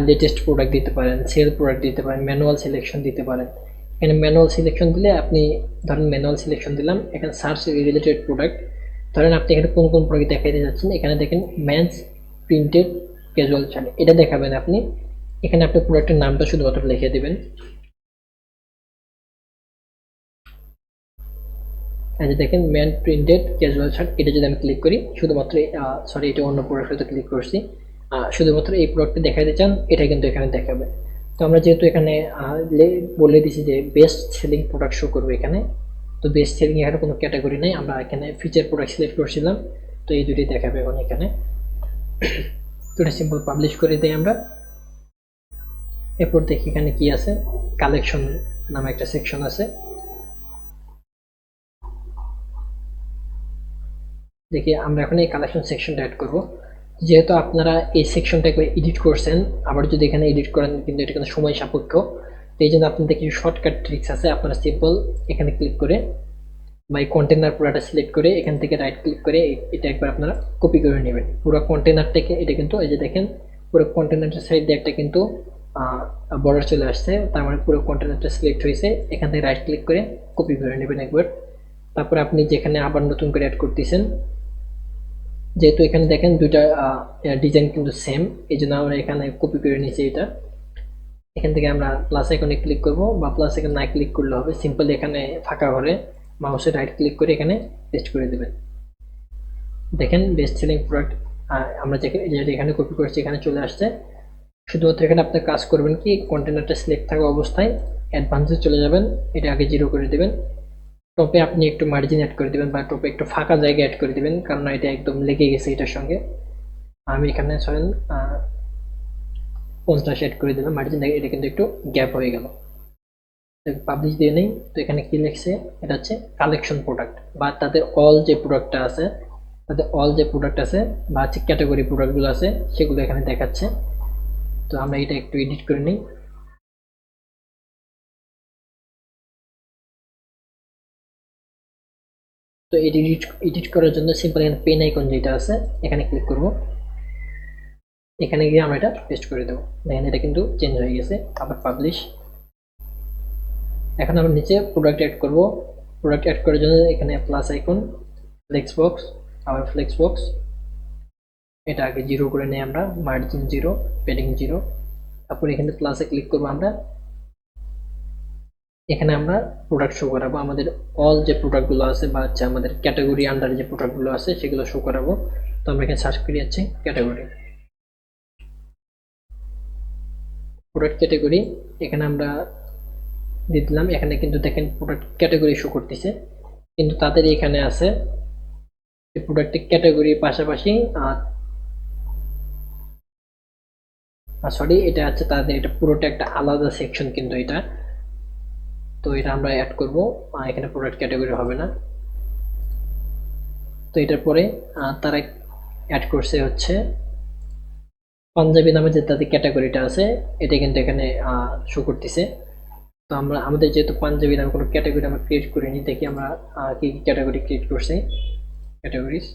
Speaker 1: লেটেস্ট প্রোডাক্ট দিতে পারেন, সেল প্রোডাক্ট দিতে পারেন, ম্যানুয়াল সিলেকশন দিতে পারেন। এখানে ম্যানুয়াল সিলেকশন দিলে আপনি ধরেন ম্যানুয়াল সিলেকশন দিলাম, এখানে সার্চ রিলেটেড প্রোডাক্ট, ধরেন আপনি এখানে কোন কোন প্রোডাক্ট দেখাইতে যাচ্ছেন, এখানে দেখেন মেন্স প্রিন্টেড ক্যাজুয়াল শার্ট, এটা দেখাবেন আপনি। এখানে আপনি প্রোডাক্টের নামটা শুধুমাত্র লিখে দেবেন, এই যে দেখেন ম্যান প্রিন্টেড ক্যাজুয়াল শার্ট, এটা যদি আমি ক্লিক করি শুধুমাত্র, সরি এটা অন্য প্রোডাক্টে ক্লিক করছি, শুধুমাত্র এই প্রোডাক্টটা দেখাতে চান, এটা কিন্তু এখানে দেখাবে। তো আমরা যেহেতু এখানে বলে দিছি যে বেস্ট সেলিং প্রোডাক্ট শো করবে এখানে, তো বেস্ট সেলিং এখানে কোনো ক্যাটাগরি নেই, আমরা এখানে ফিচার প্রোডাক্ট সিলেক্ট করছিলাম, তো এই দুটি দেখাবে এখন এখানে। তো এটা সিম্পল পাবলিশ করে দিই আমরা। এরপর দেখি এখানে কি আছে, কালেকশন নামে একটা সেকশন আছে, দেখি আমরা এখন এই কালেকশন সেকশনটা অ্যাড করব। যেহেতু আপনারা এই সেকশনটা একবার এডিট করছেন, আবার যদি এখানে এডিট করেন কিন্তু এটা কিন্তু সময় সাপেক্ষ, তো এই জন্য আপনাদের কিছু শর্টকাট ট্রিক্স আছে। আপনারা সিম্পল এখানে ক্লিক করে বা এই কন্টেনার পুরোটা সিলেক্ট করে এখান থেকে রাইট ক্লিক করে এটা একবার আপনারা কপি করে নেবেন পুরো কন্টেনার থেকে। এটা কিন্তু এই যে দেখেন পুরো কন্টেনারটার সাইড দিয়ে একটা কিন্তু বর্ডার চলে আসছে, তার মানে পুরো কন্টেনারটা সিলেক্ট হয়েছে। এখান থেকে রাইট ক্লিক করে কপি করে নেবেন একবার। তারপরে আপনি যেখানে আবার নতুন করে অ্যাড করতেছেন, যেহেতু এখানে দেখেন দুইটা ডিজাইন কিন্তু সেম, এই জন্য আমরা এখানে কপি করে নিয়েছি এটা। এখান থেকে আমরা প্লাস আইকনে ক্লিক করব, বা প্লাস আইকন না ক্লিক করলে হবে, সিম্পল এখানে ফাঁকা ঘরে মাউসে রাইট ক্লিক করে এখানে পেস্ট করে দেবেন। দেখেন বেস্ট সেলিং প্রোডাক্ট আমরা যেটা এখানে কপি করেছি এখানে চলে আসছে। শুধুমাত্র এখানে আপনি কাজ করবেন কি, কন্টেনারটা সিলেক্ট থাকা অবস্থায় অ্যাডভান্সে চলে যাবেন, এটা আগে 0 করে দেবেন। টপে আপনি একটু মার্জিন অ্যাড করে দেবেন, বা টপে একটু ফাঁকা জায়গা অ্যাড করে দেবেন, কারণ এটা একদম লেগে গেছে এটার সঙ্গে। আমি এখানে ধরেন 50 অ্যাড করে দিলাম মার্জিন, এটা কিন্তু একটু গ্যাপ হয়ে গেল। পাবলিশ দিয়ে নেই। তো এখানে কি লিখছে, এটা হচ্ছে কালেকশন প্রোডাক্ট, বা তাদের অল যে প্রোডাক্টটা আছে, তাদের অল যে প্রোডাক্ট আছে বা হচ্ছে ক্যাটাগরি প্রোডাক্টগুলো আছে সেগুলো এখানে দেখাচ্ছে। তো আমরা এটা একটু এডিট করে নিই। তো এডিট এডিট করার জন্য সিম্পল এখানে পেন আইকন যেটা আছে এখানে ক্লিক করব, এখানে গিয়ে আমরা এটা পেস্ট করে দেবো। দেখেন এটা কিন্তু চেঞ্জ হয়ে গেছে। আবার পাবলিশ। এখন আমরা নিচে প্রোডাক্ট অ্যাড করব। প্রোডাক্ট অ্যাড করার জন্য এখানে প্লাস আইকন, ফ্লেক্স বক্স, আবার ফ্লেক্স বক্স, এটা আগে 0 করে নেই আমরা, মার্জিন 0, পেডিং 0। তারপর এখানে প্লাসে ক্লিক করবো আমরা, এখানে আমরা প্রোডাক্ট শো করাবো আমাদের অল যে প্রোডাক্টগুলো আছে, বা হচ্ছে আমাদের ক্যাটাগরি আন্ডারে যে প্রোডাক্টগুলো আছে সেগুলো শো করাবো। তো আমরা এখানে সার্চ করে যাচ্ছি ক্যাটাগরি, প্রোডাক্ট ক্যাটাগরি, এখানে আমরা দিয়ে দিলাম। এখানে কিন্তু দেখেন প্রোডাক্ট ক্যাটাগরি শো করতেছে, কিন্তু তাদের এখানে আছে প্রোডাক্টের ক্যাটাগরির পাশাপাশি সরি এটা হচ্ছে তাদের, এটা পুরোটা একটা আলাদা সেকশন কিন্তু এটা। তো এটা আমরা অ্যাড করব, এখানে প্রোডাক্ট ক্যাটাগরি হবে না। তো এটার পরে তারা অ্যাড করছে হচ্ছে পাঞ্জাবি নামে যে তাদের ক্যাটাগরিটা আছে, এটা কিন্তু এখানে শো করতেছে। তো আমরা আমাদের যেহেতু পাঞ্জাবি নামে কোনো ক্যাটাগরি আমরা ক্রিয়েট করিনি, দেখি আমরা কি কি ক্যাটাগরি ক্রিয়েট করছি। ক্যাটাগরিজ,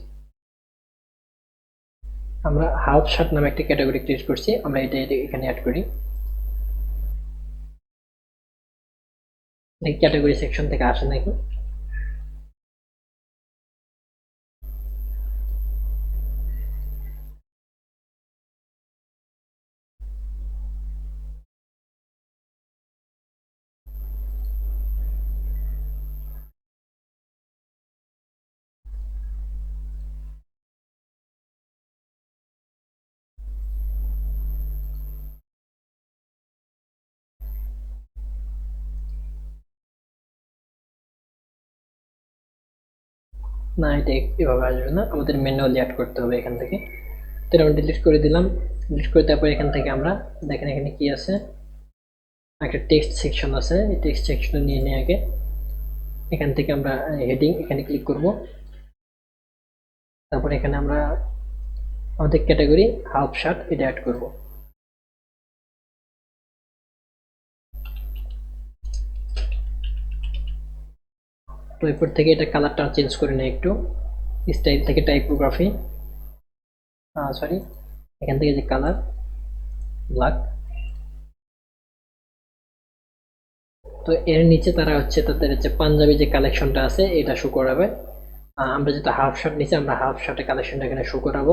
Speaker 1: আমরা হাফ শার্ট নামে একটা ক্যাটাগরি ক্রিয়েট করছি, আমরা এটা এখানে অ্যাড করি। ক্যাটাগরি সেকশন থেকে আসে নাকি। না, এটা এভাবে আসবে না, আমাদের ম্যানুয়ালি অ্যাড করতে হবে এখান থেকে। তো আমরা ডিলিট করে দিলাম। ডিলিট করে তারপর এখান থেকে আমরা দেখেন এখানে কি আছে, একটা টেক্সট সেকশন আছে, এই টেক্সট সেকশন নিয়ে নিয়ে আগে এখান থেকে আমরা হেডিং এখানে ক্লিক করব। তারপর এখানে আমরা আমাদের ক্যাটাগরি হাফ শার্ট এটা অ্যাড করব। এরপর থেকে এটা কালারটা চেঞ্জ করে নেই একটু, স্টাইল থেকে টাইপোগ্রাফি, সরি, এখান থেকে যে কালার ব্ল্যাক। তো এর নিচে তারা হচ্ছে তাদের হচ্ছে পাঞ্জাবি যে কালেকশনটা আছে এটা শো করাবে। আমরা যেটা হাফ শার্ট নিচে, আমরা হাফ শার্টের কালেকশনটা এখানে শো করাবো।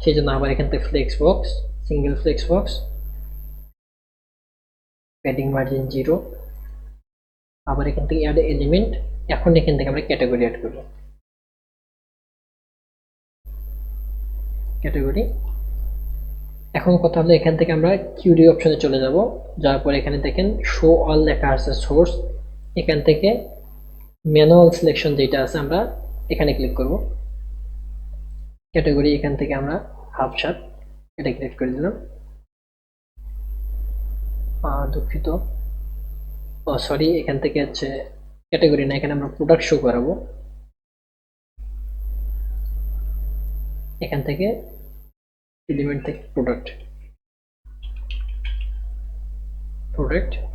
Speaker 1: সেই জন্য আবার এখান থেকে flex box, single flex box, padding margin 0, আবার এখান থেকে অ্যাড এলিমেন্ট। এখন এখান থেকে আমরা ক্যাটাগরি অ্যাড করব, ক্যাটাগরি। এখন কথা হলো এখান থেকে আমরা কিউরি অপশনে চলে যাব, যাওয়ার পর এখানে দেখেন শো অল লেখা আছে সোর্স, এখান থেকে ম্যানুয়াল সিলেকশন যেটা আছে আমরা এখানে ক্লিক করব। ক্যাটাগরি এখান থেকে আমরা হাফ শার্ট এটা ক্লিক করে দিলাম। দুঃখিত, সরি, এখান থেকে হচ্ছে ক্যাটাগরি না, এখানে আমরা প্রোডাক্ট শো করাবো। এখান থেকে এলিমেন্ট থেকে প্রোডাক্ট,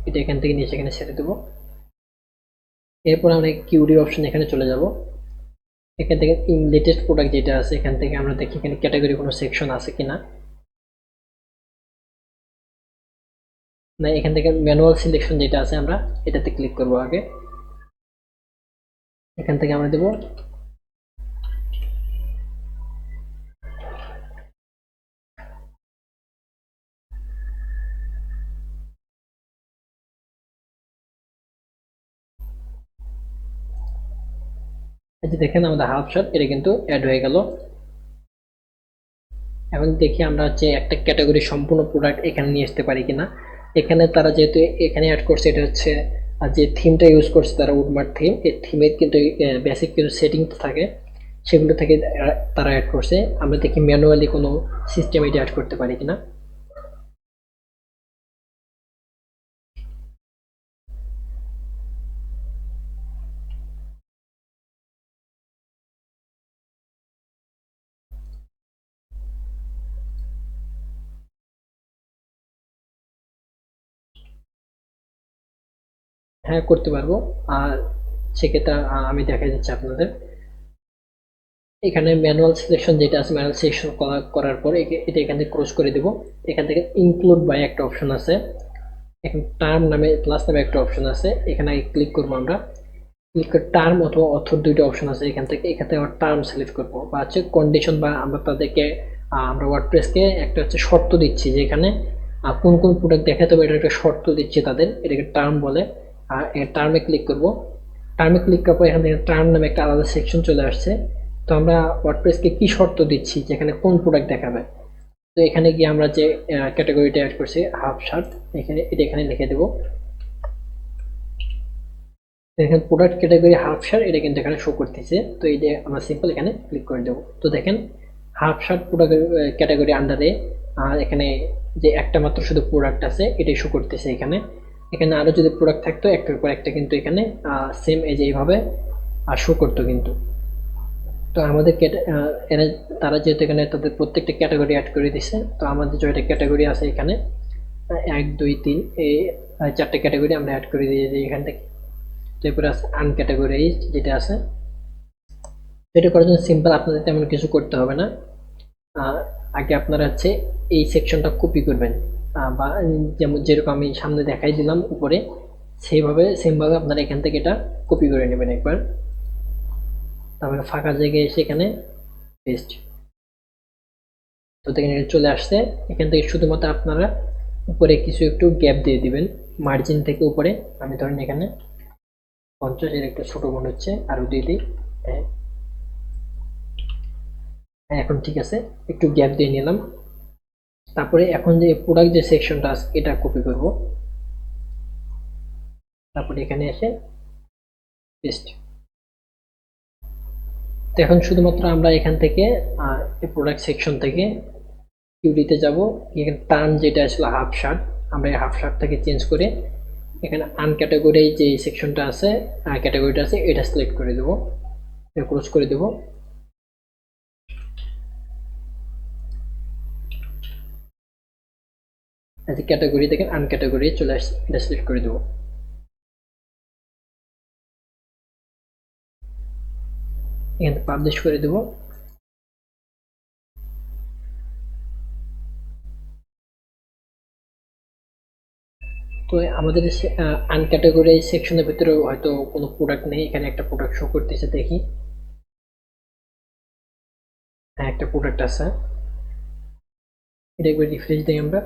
Speaker 1: এটা এখান থেকে নিয়ে সেখানে ছেড়ে দেবো। এরপর আমরা কিউরি অপশন এখানে চলে যাব। এখান থেকে লেটেস্ট প্রোডাক্ট যেটা আছে এখান থেকে আমরা দেখি এখানে ক্যাটাগরি কোনো সেকশন আছে কিনা। না, এখান থেকে ম্যানুয়াল সিলেকশন যেটা আছে আমরা এটাতে ক্লিক করব আগে। এখান থেকে আমরা দেব এই যে দেখেন আমাদের হাফ শার্ট এটা কিন্তু অ্যাড হয়ে গেল। এখন দেখি আমরা হচ্ছে একটা ক্যাটাগরি সম্পূর্ণ প্রোডাক্ট এখানে নিয়ে আসতে পারি কিনা। এখানে তারা যেহেতু এখানে অ্যাড করছে এটা হচ্ছে যে থিমটা ইউজ করছে তারা উডমার্ট থিম, এই থিমের কিন্তু বেসিক কিছু সেটিং থাকে, সেগুলো থেকে তারা অ্যাড করছে। আমরা দেখি ম্যানুয়ালি কোনো সিস্টেম এটা অ্যাড করতে পারি কিনা। হ্যাঁ, করতে পারবো। আর সেক্ষেত্রে আমি দেখা যাচ্ছে আপনাদের এখানে ম্যানুয়াল সিলেকশন যেটা আছে, ম্যানুয়াল সিলেকশন করার পর এটা এখান থেকে ক্রস করে দেব। এখান থেকে ইনক্লুড বাই একটা অপশন আছে, এখানে টার্ম নামে প্লাস নামে একটা অপশন আছে, এখানে ক্লিক করবো আমরা। ক্লিক করে টার্ম অথবা অথর দুইটা অপশন আছে এখান থেকে আমরা টার্ম সিলেক্ট করবো বা হচ্ছে কন্ডিশন, বা আমরা তাদেরকে আমরা ওয়ার্ডপ্রেসকে একটা হচ্ছে শর্ত দিচ্ছি যে এখানে কোন কোন প্রোডাক্ট দেখাতে হবে, এটা একটা শর্ত দিচ্ছি তাদের, এটাকে টার্ম বলে। আর টার্মে ক্লিক করব। টার্মে ক্লিক করার পর এখান থেকে টার্ম নামে একটা আলাদা সেকশন চলে আসছে। তো আমরা ওয়ার্ডপ্রেসকে কি শর্ত দিচ্ছি যেখানে কোন প্রোডাক্ট দেখাবে। তো এখানে গিয়ে আমরা যে ক্যাটাগরিটা অ্যাড করছি হাফ শার্ট, এখানে লিখে দেবো। দেখেন প্রোডাক্ট ক্যাটাগরি হাফ শার্ট এটা কিন্তু এখানে শো করতেছে। তো এটা আমরা সিম্পল এখানে ক্লিক করে দেবো। তো দেখেন হাফ শার্ট প্রোডাক্ট ক্যাটাগরি আন্ডারে এখানে যে একটা মাত্র শুধু প্রোডাক্ট আছে এটাই শো করতেছে এখানে। এখানে আরো যদি প্রোডাক্ট থাকতো একটার পর একটা কিন্তু এখানে সেম এই যে এইভাবে শো করতো কিন্তু। তো আমাদের এরা তারা যেহেতু এখানে তাদের প্রত্যেকটা ক্যাটাগরি অ্যাড করে দিছে, তো আমাদের যেটা ক্যাটাগরি আছে এখানে 1 2 3 এই 4টে ক্যাটাগরি আমরা অ্যাড করে দিয়ে দিই এখান থেকে। এরপরে আছে আনক্যাটাগরাইজড যেটা আছে, এটা করার জন্য সিম্পল, আপনাদের তেমন কিছু করতে হবে না। আগে আপনারা হচ্ছে এই সেকশনটা কপি করবেন, বা যেমন যেরকম আমি সামনে দেখাই দিলাম উপরে, সেমভাবে আপনারা এখান থেকে এটা কপি করে নেবেন একবার। তারপরে ফাঁকা জায়গায় এসে এখানে পেস্ট। তো দেখেন এটা চলে আসছে। এখান থেকে শুধুমাত্র আপনারা উপরে কিছু একটু গ্যাপ দিয়ে দিবেন মার্জিন থেকে উপরে। আমি ধরেন এখানে 50 এর একটা ছোট মনে হচ্ছে, আরো দিয়ে দিই। হ্যাঁ, এখন ঠিক আছে, একটু গ্যাপ দিয়ে নিলাম। তারপরে এখন যে প্রোডাক্ট যে সেকশনটা আছে এটা কপি করব, তারপরে এখানে এসে পেস্ট। তো এখন শুধুমাত্র আমরা এখান থেকে এই প্রোডাক্ট সেকশন থেকে কিউরিতে যাব। এখানে টার্ম যেটা আসলে হাফ শার্ট, আমরা এই হাফ শার্টটাকে চেঞ্জ করে এখানে আনক্যাটাগরি যে সেকশনটা আছে, ক্যাটাগরিটা আছে, এটা সিলেক্ট করে দেবো, ক্লোজ করে দেবো। ক্যাটাগরি দেখেন আনক্যাটাগরি চলে আসছে, এটা সিলেক্ট করে দেবো। এখানে পাবলিশ করে দেব। তো আমাদের আনক্যাটাগরি সেকশনের ভিতরে হয়তো কোনো প্রোডাক্ট নেই, এখানে একটা প্রোডাক্ট শো করতেছে, দেখি। হ্যাঁ, একটা প্রোডাক্ট আছে, এটা একবার রিফ্রেশ দিই আমরা।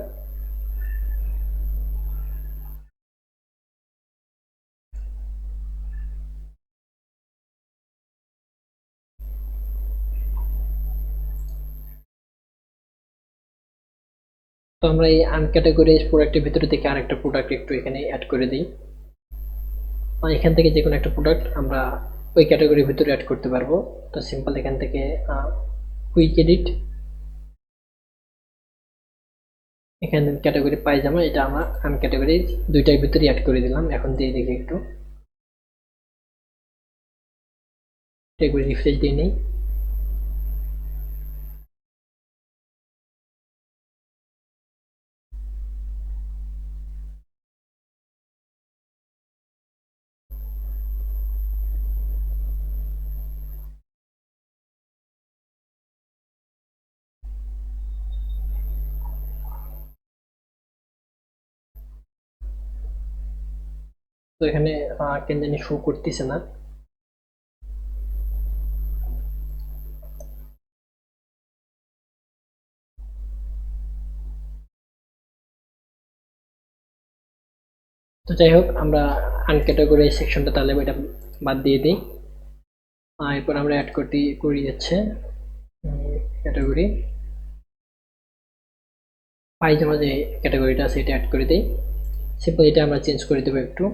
Speaker 1: তো আমরা এই আনক্যাটাগরাইজ প্রোডাক্টের ভিতরে থেকে আরেকটা প্রোডাক্ট একটু এখানে অ্যাড করে দিই। এখান থেকে যে কোনো একটা প্রোডাক্ট আমরা ওই ক্যাটাগরির ভিতরে অ্যাড করতে পারবো। তো সিম্পল এখান থেকে কুইক এডিট, এখানে ক্যাটাগরি পায়জামা, এটা আমরা আনক্যাটাগরাইজ দুইটার ভিতরে অ্যাড করে দিলাম। এখন দিয়ে দেখি একটু, একবার রিফ্রেশ দিয়ে নেই। তো এখানে কেন জানি শো করতেছে না। তো যাই হোক, আমরা আনক্যাটাগরাইজ সেকশনটা তাহলে এটা বাদ দিয়ে দিই। এরপর আমরা অ্যাড করি যাচ্ছে ক্যাটাগরি পায়জামা, যে ক্যাটাগরিটা আছে এটা অ্যাড করে দিই। সিম্পল এটা আমরা চেঞ্জ করে দেবো একটু,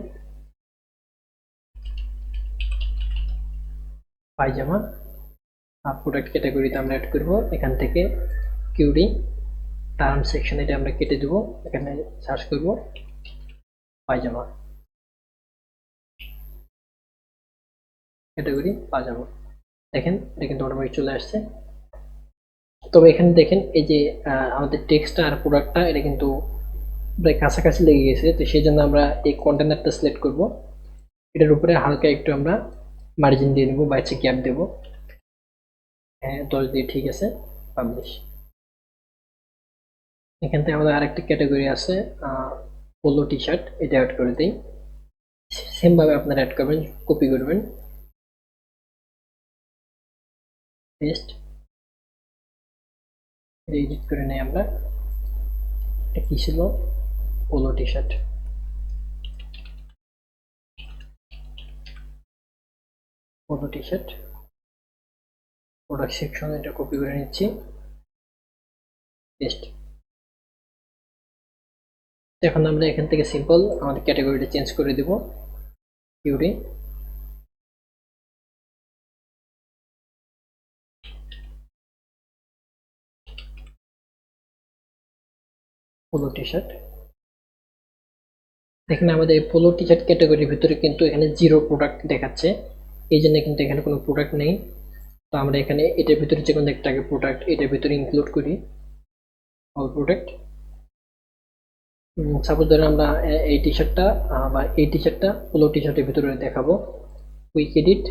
Speaker 1: পায়জামা। প্রোডাক্ট ক্যাটাগরিতে আমরা অ্যাড করব, এখান থেকে কিউডি টার্ম সেকশন, এটা আমরা কেটে দেবো, এখানে সার্চ করব পায়জামা, ক্যাটাগরি পায়জামা। দেখেন এটা কিন্তু অটোমেটিক চলে আসছে। তবে এখানে দেখেন এই যে আমাদের টেক্সটটা আর প্রোডাক্টটা এটা কিন্তু প্রায় কাছাকাছি লেগে গেছে। তো সেই জন্য আমরা এই কন্টেনারটা সিলেক্ট করব, এটার উপরে হালকা একটু আমরা মার্জিন দিয়ে দেবো বা হচ্ছে গ্যাপ দেবো। হ্যাঁ, 10 দিয়ে ঠিক আছে, পাবলিশ। এখান থেকে আমাদের আরেকটা ক্যাটাগরি আছে পোলো টি শার্ট, এটা অ্যাড করে দিই। সেম ভাবে আপনারা অ্যাড করবেন, কপি করবেন, পেস্ট, এডিট করে নেই আমরা। এটা কি ছিল, polo T shirt, polo T shirt product section, এটা কপি করে নিচ্ছি, পেস্ট। এখন আমরা এখান থেকে সিম্পল আমাদের ক্যাটাগরিটা চেঞ্জ করে দেব, কিউডি পোলো টি শার্ট। দেখেন আমাদের পোলো টি শার্ট ক্যাটাগরির ভিতরে কিন্তু এখানে জিরো প্রোডাক্ট দেখাচ্ছে, এই জন্য কিন্তু এখানে কোনো প্রোডাক্ট নেই। তো আমরা এখানে এটার ভিতরে যে কোনো একটা প্রোডাক্ট এটার ভিতরে ইনক্লুড করি, অল প্রোডাক্ট। সাপোজ ধরেন আমরা এই টি শার্টটা বা এই টি শার্টটা পোলো টি শার্টের ভিতরে দেখাবো, কুইক এডিট,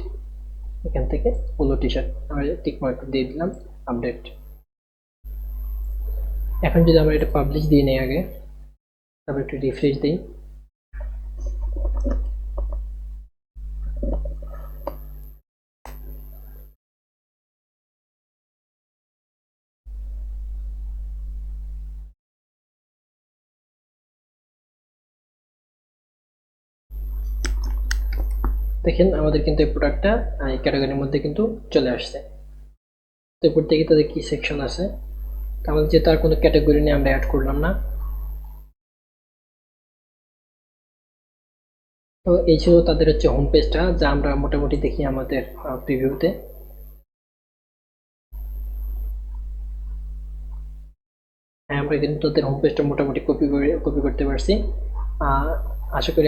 Speaker 1: এখান থেকে পোলো টি শার্ট আমরা টিক মার্ক দিয়ে দিলাম, আপডেট। এখন যদি আমরা এটা পাবলিশ দিয়ে নেই আগে, তারপর একটু রিফ্রেশ দিই, দেখেন আমাদের কিন্তু এই প্রোডাক্টটা এই ক্যাটাগরির মধ্যে কিন্তু চলে আসছে। তো এরপর থেকে তাদের কি সেকশন আছে, আমাদের যেহেতু আর কোনো ক্যাটাগরি নিয়ে আমরা অ্যাড করলাম না। তো এই ছিল তাদের হচ্ছে হোম পেজটা, যা আমরা মোটামুটি দেখি আমাদের প্রিভিউতে। হ্যাঁ, আমরা কিন্তু তাদের হোম পেজটা মোটামুটি কপি করতে পারছি। আশা করি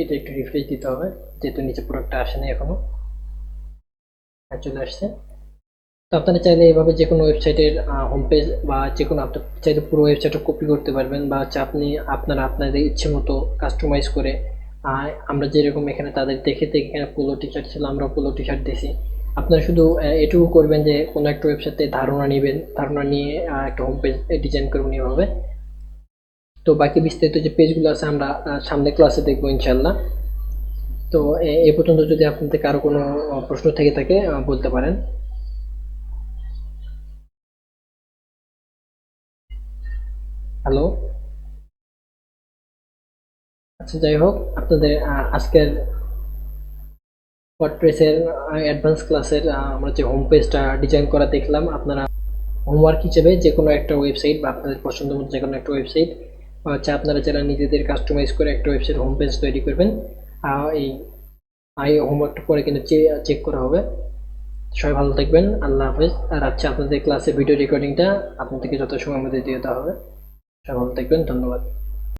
Speaker 1: এটা একটু রিফ্রেশ দিতে হবে, যেহেতু নিচে প্রোডাক্টটা আসেনি এখনো, চলে আসছে। তো আপনারা চাইলে এভাবে যে কোনো ওয়েবসাইটের হোম পেজ বা যে কোনো আপনার চাইলে পুরো ওয়েবসাইটটা কপি করতে পারবেন, বা হচ্ছে আপনি আপনাদের ইচ্ছে মতো কাস্টমাইজ করে আমরা যেরকম এখানে তাদের দেখে এখানে পোলো টি শার্ট ছিল, আমরা পোলো টি শার্ট দিছি, আপনারা শুধু এটুকু করবেন যে কোনো একটা ওয়েবসাইটে ধারণা নেবেন, ধারণা নিয়ে একটা হোম পেজ ডিজাইন করবেন এভাবে। তো বাকি বিস্তারিত যে পেজগুলো আছে আমরা সামনে ক্লাসে দেখবো ইনশাল্লাহ। তো এ পর্যন্ত যদি আপনাদের কারো কোনো প্রশ্ন থেকে থাকে বলতে পারেন। হ্যালো। আচ্ছা, যাই হোক, আপনাদের আজকের ওয়ার্ডপ্রেসের অ্যাডভান্স ক্লাসের আমরা যে হোম পেজটা ডিজাইন করা দেখলাম, আপনারা হোমওয়ার্ক হিসেবে যে কোনো একটা ওয়েবসাইট বা আপনাদের পছন্দ মতো যে কোনো একটা ওয়েবসাইট হচ্ছে আপনারা যারা নিজেদের কাস্টমাইজ করে একটা ওয়েবসাইট হোম পেজ তৈরি করবেন, এই হোমওয়ার্কটা পরে কিন্তু চেক করা হবে। সবাই ভালো থাকবেন, আল্লাহ হাফেজ। আর আচ্ছা, আপনাদের ক্লাসে ভিডিও রেকর্ডিংটা আপনাদেরকে যত সময় মধ্যে দিয়ে দেওয়া হবে। সবাই ভালো থাকবেন, ধন্যবাদ।